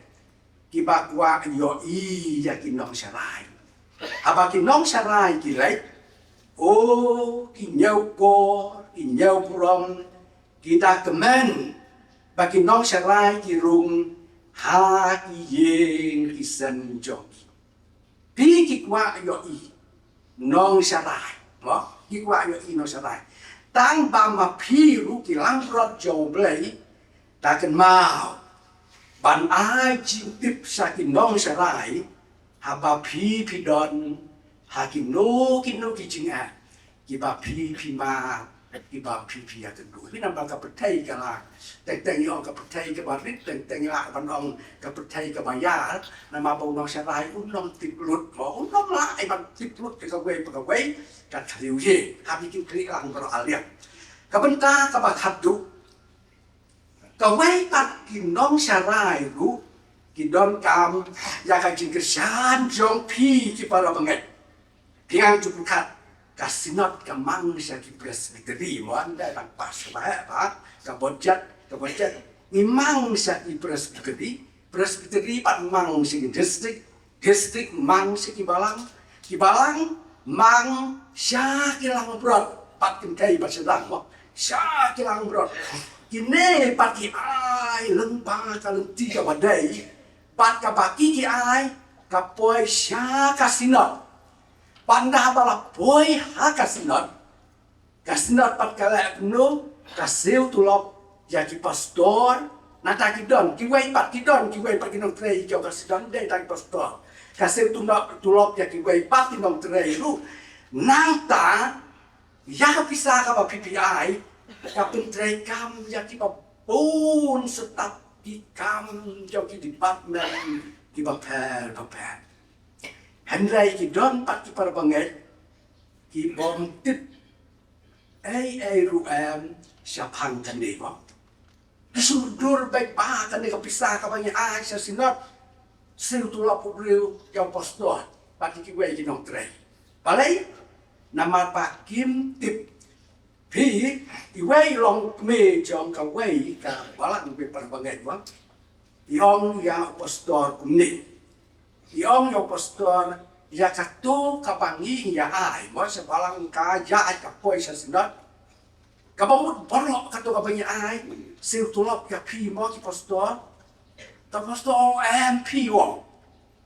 ki bakwa yo I ya ki nong sarai aba ki nong sarai ki lai oh ki nyau ko ki nyau prom kita kemen bagi nong sarai ki rung ha ki yin ki sem jong pi ki kwa yo I nong sarai mo ki kwa yo I nong sarai tang ba ma pi ru ki lang rot jong blai ta kan mau ban ai chim tip sa ki nong sarai ha ba pi don ha ki no ki jinga ki ba pi ma ki ba pi ya kan du ni nam ba ka petai ka la teng yo ka petai ka ba rit teng la ban ong ka petai ka ba ya na ma bo nong sarai un nong tip lut mo un nong la ai ban tip lut ka we ka thriu ye ha bi ki kri lang ro alia ka benta ka ba khat du ka we pat ki nong sarai ru ki don kam ya ka jin kesan jong pi ki para banget piang ju kat kasinot ka mang sa ki presbytery mo anda bang pas ba ka budget ni mang sa ki presbytery pat mang si district mang si ki balang mang sya ki lang brot pat kin kai ba sedang mo sya ki lang brot kine pat ki ai leng pa ka leng ti ka badai pat ka baki ki ai ka poi sya kasinot Panda bala boy ha kasinot pat kala no kaseu tulop ya ki pastor na ta ki don ki wei pat ki nong trei jo kasidon dei ta pastor kaseu tulop ya ki wei pat ki nong trei lu nang ta ya ka pisa ka ba PPI ka pun trei kam ya ki ba pun setap ki kam jo ki department ki ba per Henry ki don pat ki para banget ki bom tip ruam siapang kan ni mo sudur baik pa kan ni kapisa ka banya ai sa sinot sil tulap pubriu yang pastor pat ki we ki nong tre balai nama pak kim tip pi ki we long me jong ka we ka balang be para banget mo yong ya pastor kumni Yong yo pastor ya kato kapangi ya ai mo sa balang ka ya ai ka poi sa sinot kabamut borok kato kapangi ai sil tulop ya pi mo ki pastor ta pastor MP wo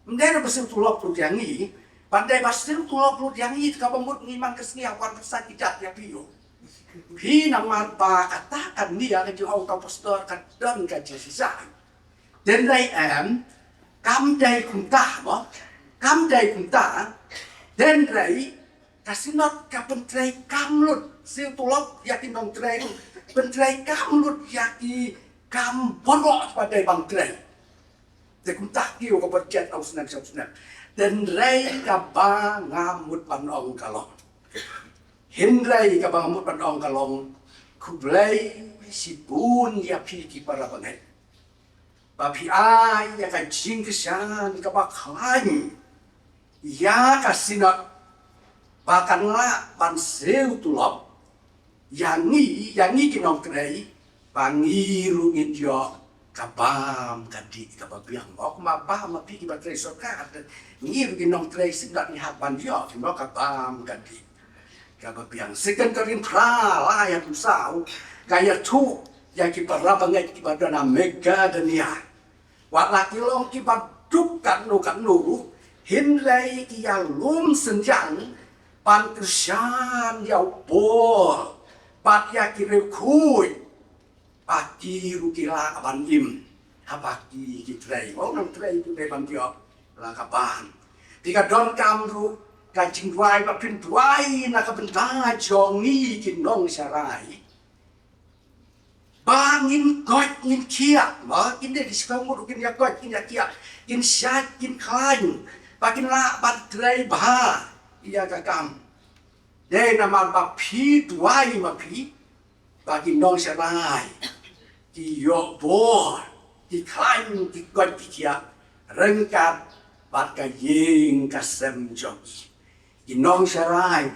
ndera ba sil tulop lu yangi pandai ba sil tulop lu yangi kabamut ngimang kesni awan pesan tidak ya pi yo pi namar ba katakan dia ke jo ka pastor ka don ka sisa den lai Cam đây cùng ta mo cam đây cùng ta den rei kasinot ka pentrei kam lut siu tulop ya ki nong trei pentrei kam lut ya ki kam borok pada bang trei de cùng ta kiu ka budget au snap den rei ka ba ngamut pan ong kalong hin rei ka ba ngamut pan ong kalong ku blei si pun ya pi ki para banget Bapi ai ya ka jing kesan ka baklan ya kasinot bakanlah pan seu tulop yangi kinong krei pangiru ngin jo kabam kadi kababiang ok mabah mapi ki batrei sokat ngir ki nong trei sindat ni hapan yo ki no kabam kadi kababiang second karin pra la ya tu sau kaya tu ya ki para bangai ki badana mega dunia wa laki long ki baduk kan nu hin lei ki ya lum senjang pan kersian ya bol pat ya ki rekui pagi rukila kapan im hapaki kitrei nang trei tu de ban tio la kapan tika don kam ru ka jing dwai ba pin dwai na ka benta jong ni kin nong sarai bangin got ngin kia ma kin de diskau mu kin ya got kin ya kia kin syat kin klan bakin la ban trei ba iya ka kam de na ma ba pi dwai ma pi bagi nong sarai ki yo bor ki klan ki got ki kia rengkat bat ka ying ka sem jong ki nong sarai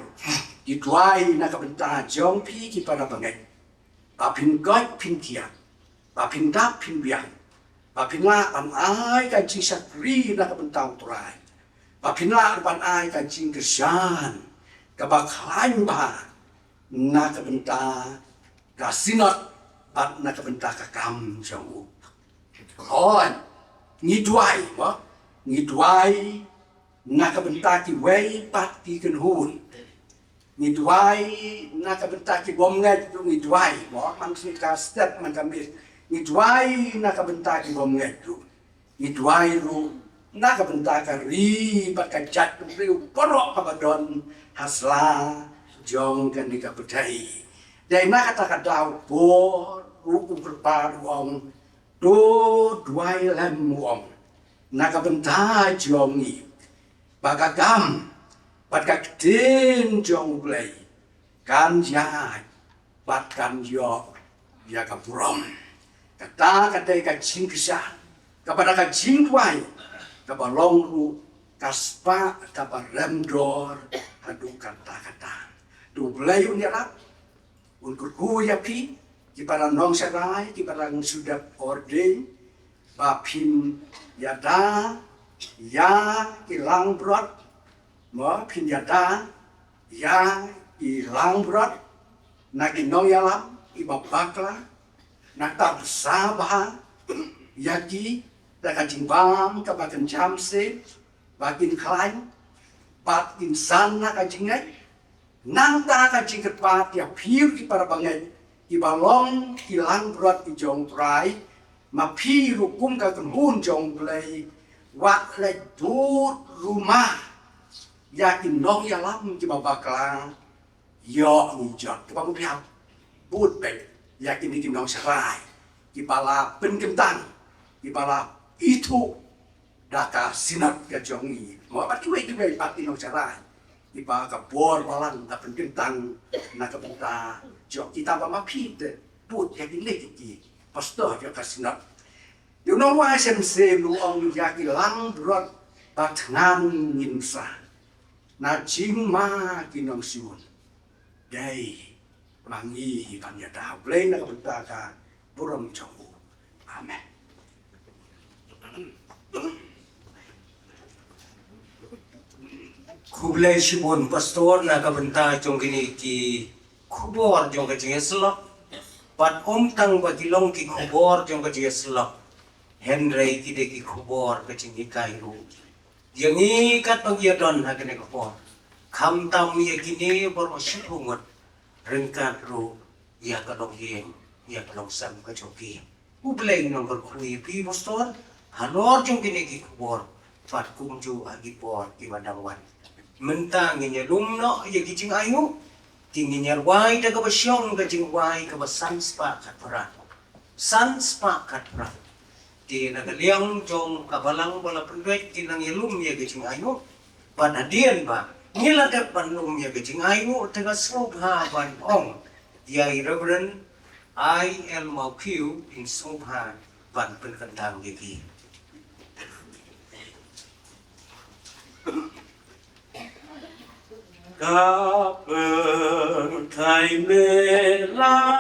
ki tuai na ka benta jong pi ki para bangai ba pin got pin kia ba pin dap pin biang ba pin la an ai ka chi sakri na ka benta turai ba pin la ban ai ka chi kesan ka ba klan ba na ka benta ka sinot pat na ka benta ka kam jong kon ni duai mo ni duai na ka benta ki wei pat ki kan hun ni duai na ka benta ki bom ngai tu ni duai mo man si ka step man ka mis ni duai na ka benta ki bom ngai tu ni duai ru na ka benta ka ri pat ka chat riu porok ka badon hasla jong kan di ka betai dai na kata dau bor ruku berparu om do duai lem om na ka benta jong ni bagagam bagak tin jong play kan ja bat kan yo ya ka purom kata ka jing kisa kepada ka jing duai ka balong ru kaspa ka remdor adu kata du play unya untuk kuya pi ki para nong sarai ki para sudah orde bapin yada ya ilang brot mo pin yada ya ilang brot nagi nong yalam ibabakla nakta sabah yaki daga jimbam ka bakan jamse bakin klain pat insan na ka jingai nang ta ka jingkat pat ya pir ki para bangai ki balong ki lang brot ki jong trai ma pi rukum ka kan hun jong play wat le dut rumah ya ki nong ya lam ki babakla yo ni jot ki bamu piao but be ya ki ni ki nong sarai ki pala pen kentang ki pala itu daka sinat ka jong ni mo pat ki wei pat ki nong sarai iba ka bor balang ta pentang na ka benta jo kita ba mapite put ya dile ki pastor ya kasinat you know why sem se lu ong ya ki lang brot bat ngan insa na jing ma ki nong siun dai mangi kan ya da ble na ka benta ka buram jong amen Kublai Shimon pastor na kabenta jong kini ki kubor jong ka jingeslo pat tang bagilong ki kubor jong ka jingeslo Henry ki de ki kubor ka jingi kairu yang ikat pangyadon ha kene kubor kam tam ye kini bor shithungot rengkat ru ya ka dong yeng ya ka dong sam ka joki kublai nong kui pi pastor hanor jong kini ki kubor pat kumju agi por ki madangwan mentang nya lumno ya kijing ayu tingginya wai da ka basyong ka jing wai ka basanspa kat pra sanspa kat pra di na liang jong ka balang bala pendwet kinang ilum ya kijing ayu panadian ba ngila da panlum ya kijing ayu tega sobha ban ong ya reverend I.L. Maukiu in sobha ban penkentang gigi Kapan kai melata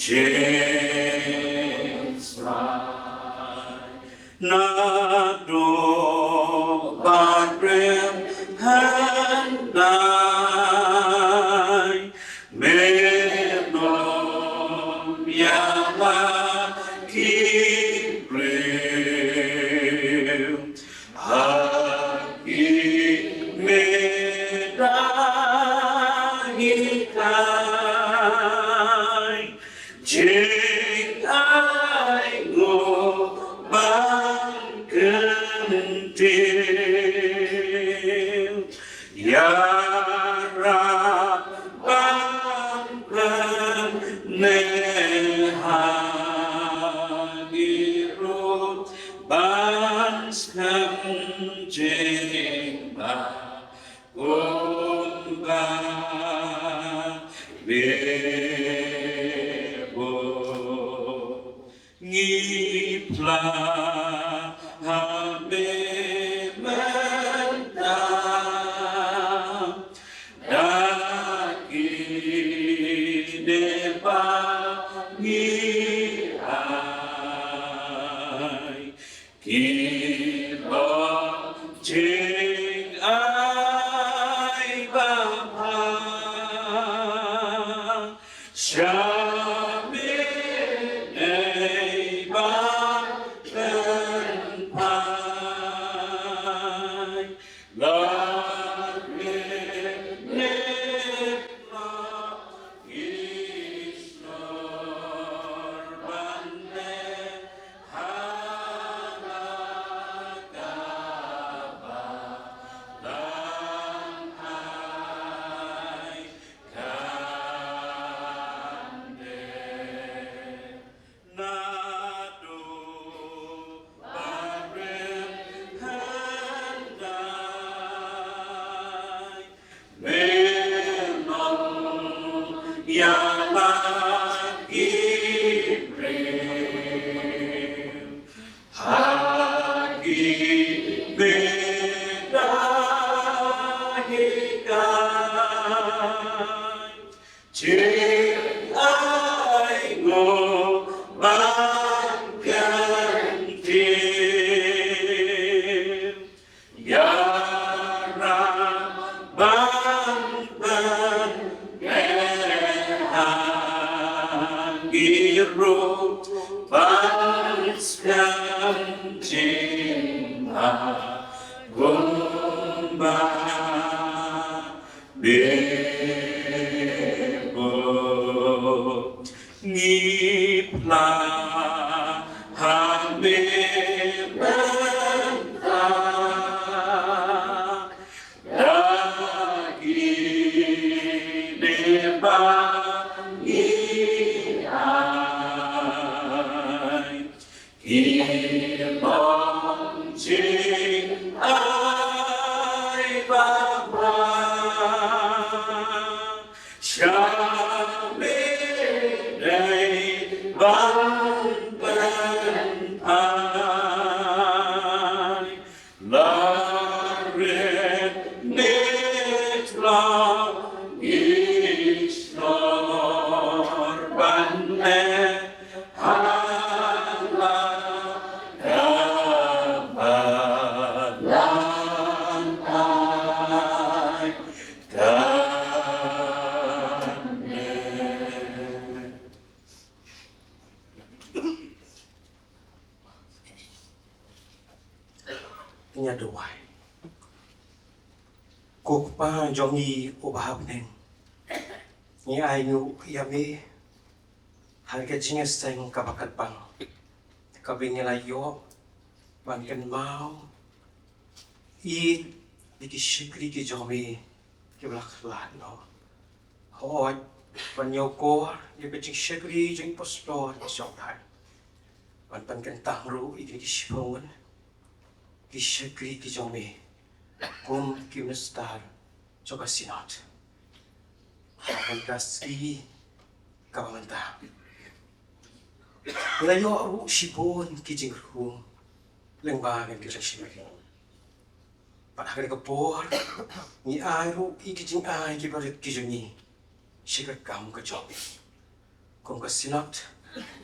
James na do barem handai menom yama kibrem haki medahikai jing ai ngo ban kentil ya rab ban penehagirut ban skam jing ba umba bebo ngipla habe menang daki deba ngihai kiba jing ai bapa Shami nei ba pen pai la me ne ma isnor bande halagaba lan hai nado barem handai menom yama kibrem hagi bedahikai jing ai ngo ban kentil ya rab ban penehagirut ban skam jing ba gumba bebo ngipla habe mentah dagi deba ngihai kibong jing ai bapa Shami nei ban pen pai laret netla isnor bane hala kabalan hai Nya doai ko pa jongi ubahap nen ni ai nu yami harga jinges sang kabakat bang kabing layo ban kan mau i diki shikri ki jomi ki blak lan no hoi ban yoko ye beching shikri jing postor song hai ban pan kan tang ru i diki shipon ki shikri ki jomi kum ki star coba sinot ban kaski kabamanta layo ru shipon ki jing ru lengba ki shikri Padahal kapor ni ai ru i ki jing ai ki barit ki juni shikar kam ka jomi kum kasinat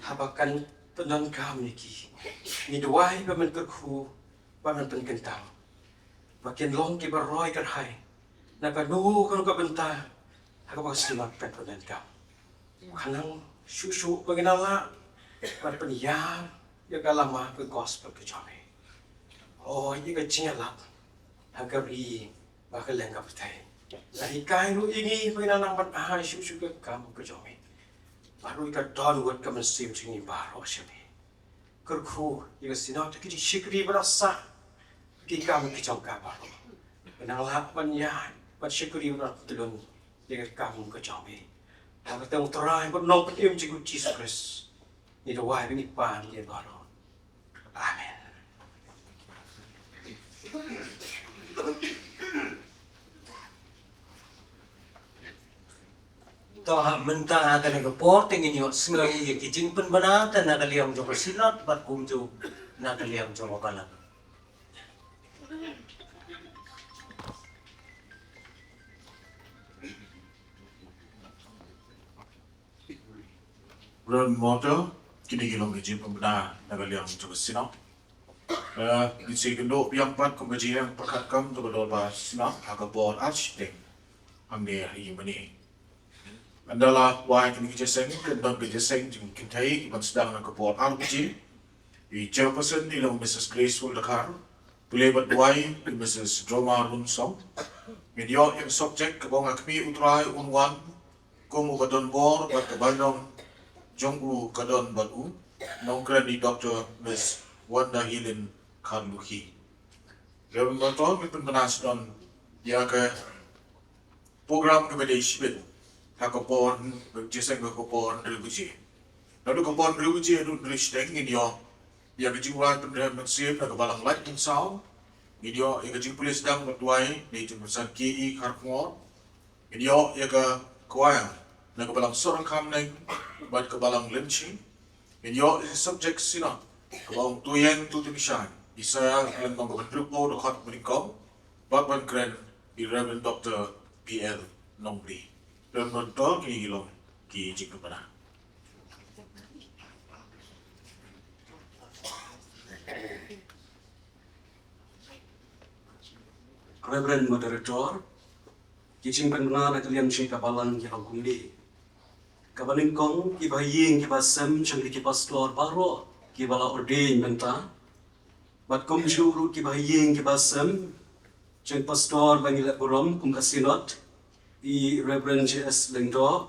habakan penon kami ki ni duai ba man kerku ba man pen kentang bakin long ki baroi kan hai na ka nu kan ka benta ha ka kasinat pen penon kam kanang susu baginala pada peniyam ya kalama ke gospel ke jami oh ini ke cialap hagari bakal lengkap betai dari kayu ini baginala ban ahai susu ke kamu ke jami baru ikat don buat ke mesin sini baru asyami kerku ya sinat ke di shikri berasa ki kamu ke jam baru benala banyak bat shikri berasa telun ya kamu ke jami Hãy subscribe cho kênh Ghiền Mì Gõ để không bỏ lỡ những video hấp dẫn. Amen. Toh mentang akan report tingin yo sengai ye kijing pen bana tan nak liam jo sinat bat kum jo nak liam jo kalang. Ron motor kini kilong gaji pembina nagaliang coba sinap. Di segundo yang pat gaji yang perkatkam tu bedol bahas sinap agak board architect ambil hari ini. Adalah why kini kerja seng dan kerja seng jeng kintai iban sedang nak board RPG. Di chairperson di dalam Mrs. Graceful Dakar. Boleh buat why di Mrs. Droma Runsong. Media yang subjek kebong akmi utrai unwan kung ubadon bor bat kebanong Jonggu kadon batu nongkran di Dr. Miss Wanda Helen Karluhi. Reverend Dr. Mipin Manas don ya ke program kemudian hakapon berjasa hakapon reluji. Lalu hakapon reluji itu dristeng ini ya kejumlah pendidikan manusia nak balang light dan sound. Ini ya kejumlah polis sedang bertuai di jemputan KI Karkmor. Ini ya ke kuaya nak balang seorang kamneng bat kebalang lynching in your subject sina kebalang tuyen tu tulisan Isaya kelentong kebentukpo dekat menikau bat ban keren di Reverend Dr. P.L. Nongri dan mentol kini gilong ki jik kepada Reverend Moderator kijing penbenar kalian si kapalan yang kundi kabalingkong kibahing kibasem siyang di kipastor baro kibala ordain benta bat kum syuru kibahing kibasem siyang pastor bangila burom kum kasinot i Reverend J.S. Lengdo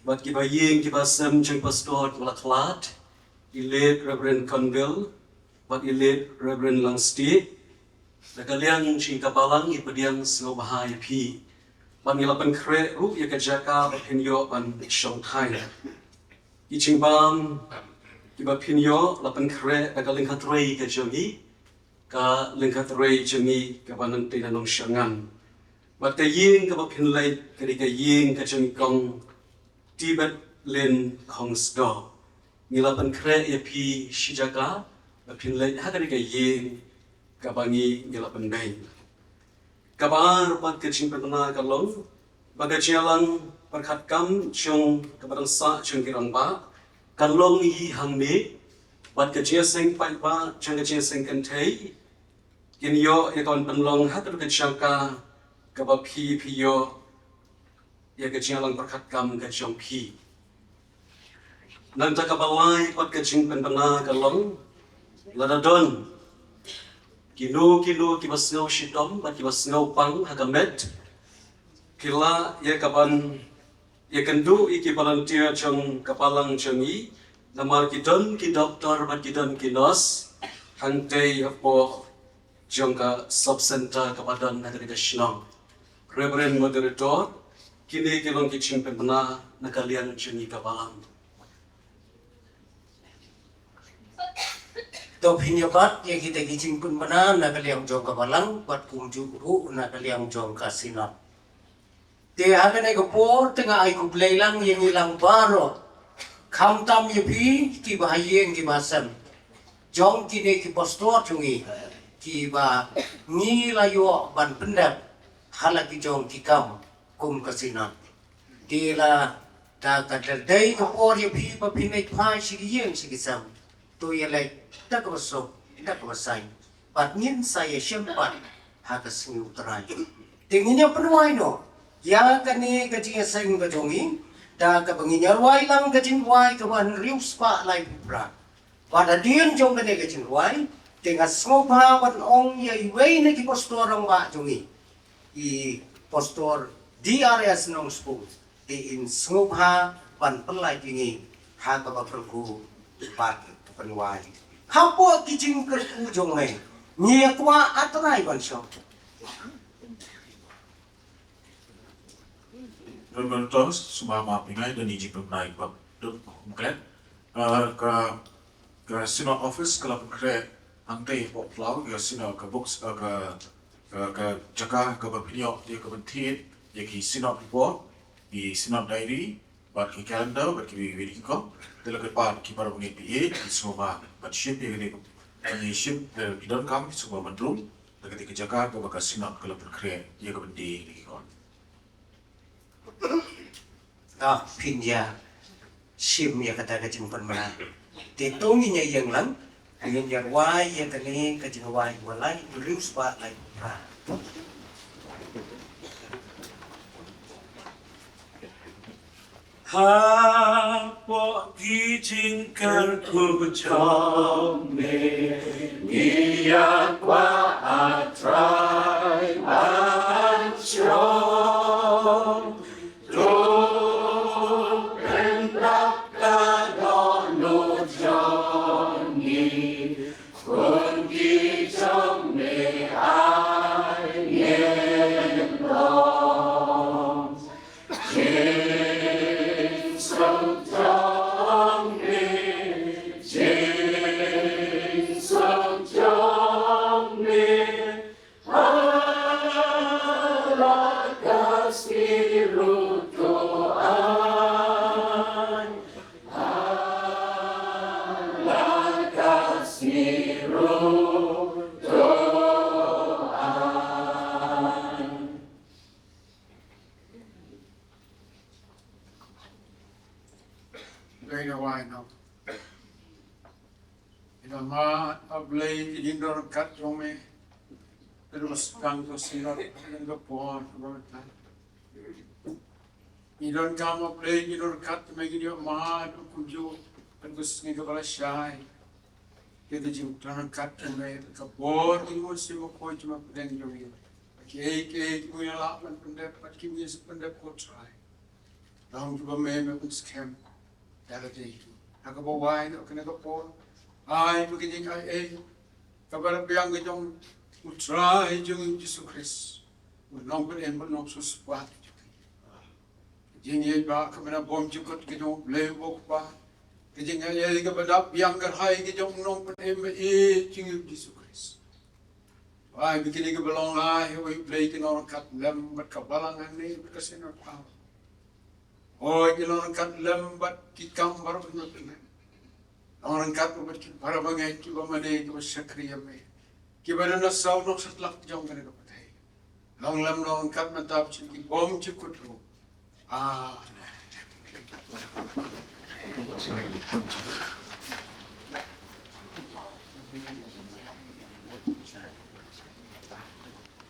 bat kibahing kibasem siyang pastor malaklat i late Reverend Conville bat i late Reverend Langsti nakaliang siyang kapalang ipadiang singaw bahaya pi Pangilapan kre ru ya kajaka bapinyo pan shong thai. Iching bam ki bapinyo lapan kre ka lingkat rei ka jongi ka lingkat rei jongi ka banan tinanong syangan. Bat ka ying ka bapin lai ka di ka ying ka jongi kong tibet len kong sdo. Ngilapan kre ya pi shijaka bapin lai ha ka di ka ying ka bangi ngilapan bay. Kabar pat kecing petana kalong bagajalang perkat kam chung kabarang sa chung kirang ba kalong yi hang me pat kecing seng pai ba chung kecing seng kentai kin yo ekon penlong hatur kecangka kaba pi yo ya kejalang perkat kam kecing pi nanta kabalai pat kecing petana kalong ladadon Kino kibas ngau shidom bat kibas ngau pang hagamet kila ya kaban ya kendu iki volunteer chong kapalang chongi namar kidon ki doktor bat kidon kinos hangtei apo jongka sub center kapadan nagari shnong Reverend Moderator kini kilong kiching pembena nakalian chongi kapalang To pinyabat ya kita kijing pun mana nak liang jong kabalang buat kumju ru nak liang jong kasinat. Dia akan ekor tengah aku belayang yang hilang baru. Kam tam yepi ki bahayeng ki basam. Jong kini ki pastor jungi ki ba ni layo ban pendap halaki jong ki kam kum kasinat. Dia ta ka dai ko or ye phi pa phi nei phai shi yen shi ki sam to ye lai ta ko so ta ko sai pat nyin sai ye shem pat ha ka sing utrai tingnya penuai no ya ka ni ka ji sang ka jongi ta ka banginya wai lang ka jin wai ka wan riu spa lai bra pada dien jong ka ni ka jin wai tinga skopa wan ong ye wei ni ki pastor ang ba jongi i pastor DRS nong school in Sngopha pan pelai tinggi ha ka ba perku pat penwai ha po ki jing ker ku jong me ni kwa atrai ban so Terus semua pingai dan iji pemnaik bab konkret ke sinot office kalau konkret angkai pok flau ke sinot ke books ke jaga ke berpinyo dia ke bentit dia ki sinot report di sinot diary buat ki calendar buat ki wedding ko telah ke part ki para bunyi PA di semua buat ship dia ni ni ship di dalam kami semua bedroom ketika jaga ke bakal sinot kalau konkret dia ke bentit ni kon pinja sim ya kata ka jing pan mana te tongi nya yang lang yang jar wai ya ka ni ka jing wai walai riu spa lai ha 하보 기진कर 구정네 이약과 아트라이 안쇼 도벤답다 노정이 군기정네 아예로 Very why now. Ina ma ablay indor kat jome. Terus kang ko sinot ng po robota. Idon kam ablay indor kat megino ma do kunjo agus ngi ko la shai. Kede jim tan kat me ka bor ingo simo ko juma pren jomi. Ke ko ya la pan pende pat ki mi pende ko try. Dang ko me me us kem. Darating, aku bawa ini, kena kau, begini ai, kabar biang kejong, utrai jeng Yesus Kristus, menong beren menong sesuatu. Jadi ba kemana bom jukut kejong lewok ba, kejeng ai kepada biang kerhai kejong menong beren jeng Yesus Kristus. Ai begini kebelong ai, play kenor kat lem berkabalangan ni berkesenor kau. Oh, orang kat lembat kikam baru benar. Orang kat lembat para bangai kiba mana itu syakriya me. Kiba na saw nok satlak jong kana kapatay. Long lam long kat matap ciki bom cikutru.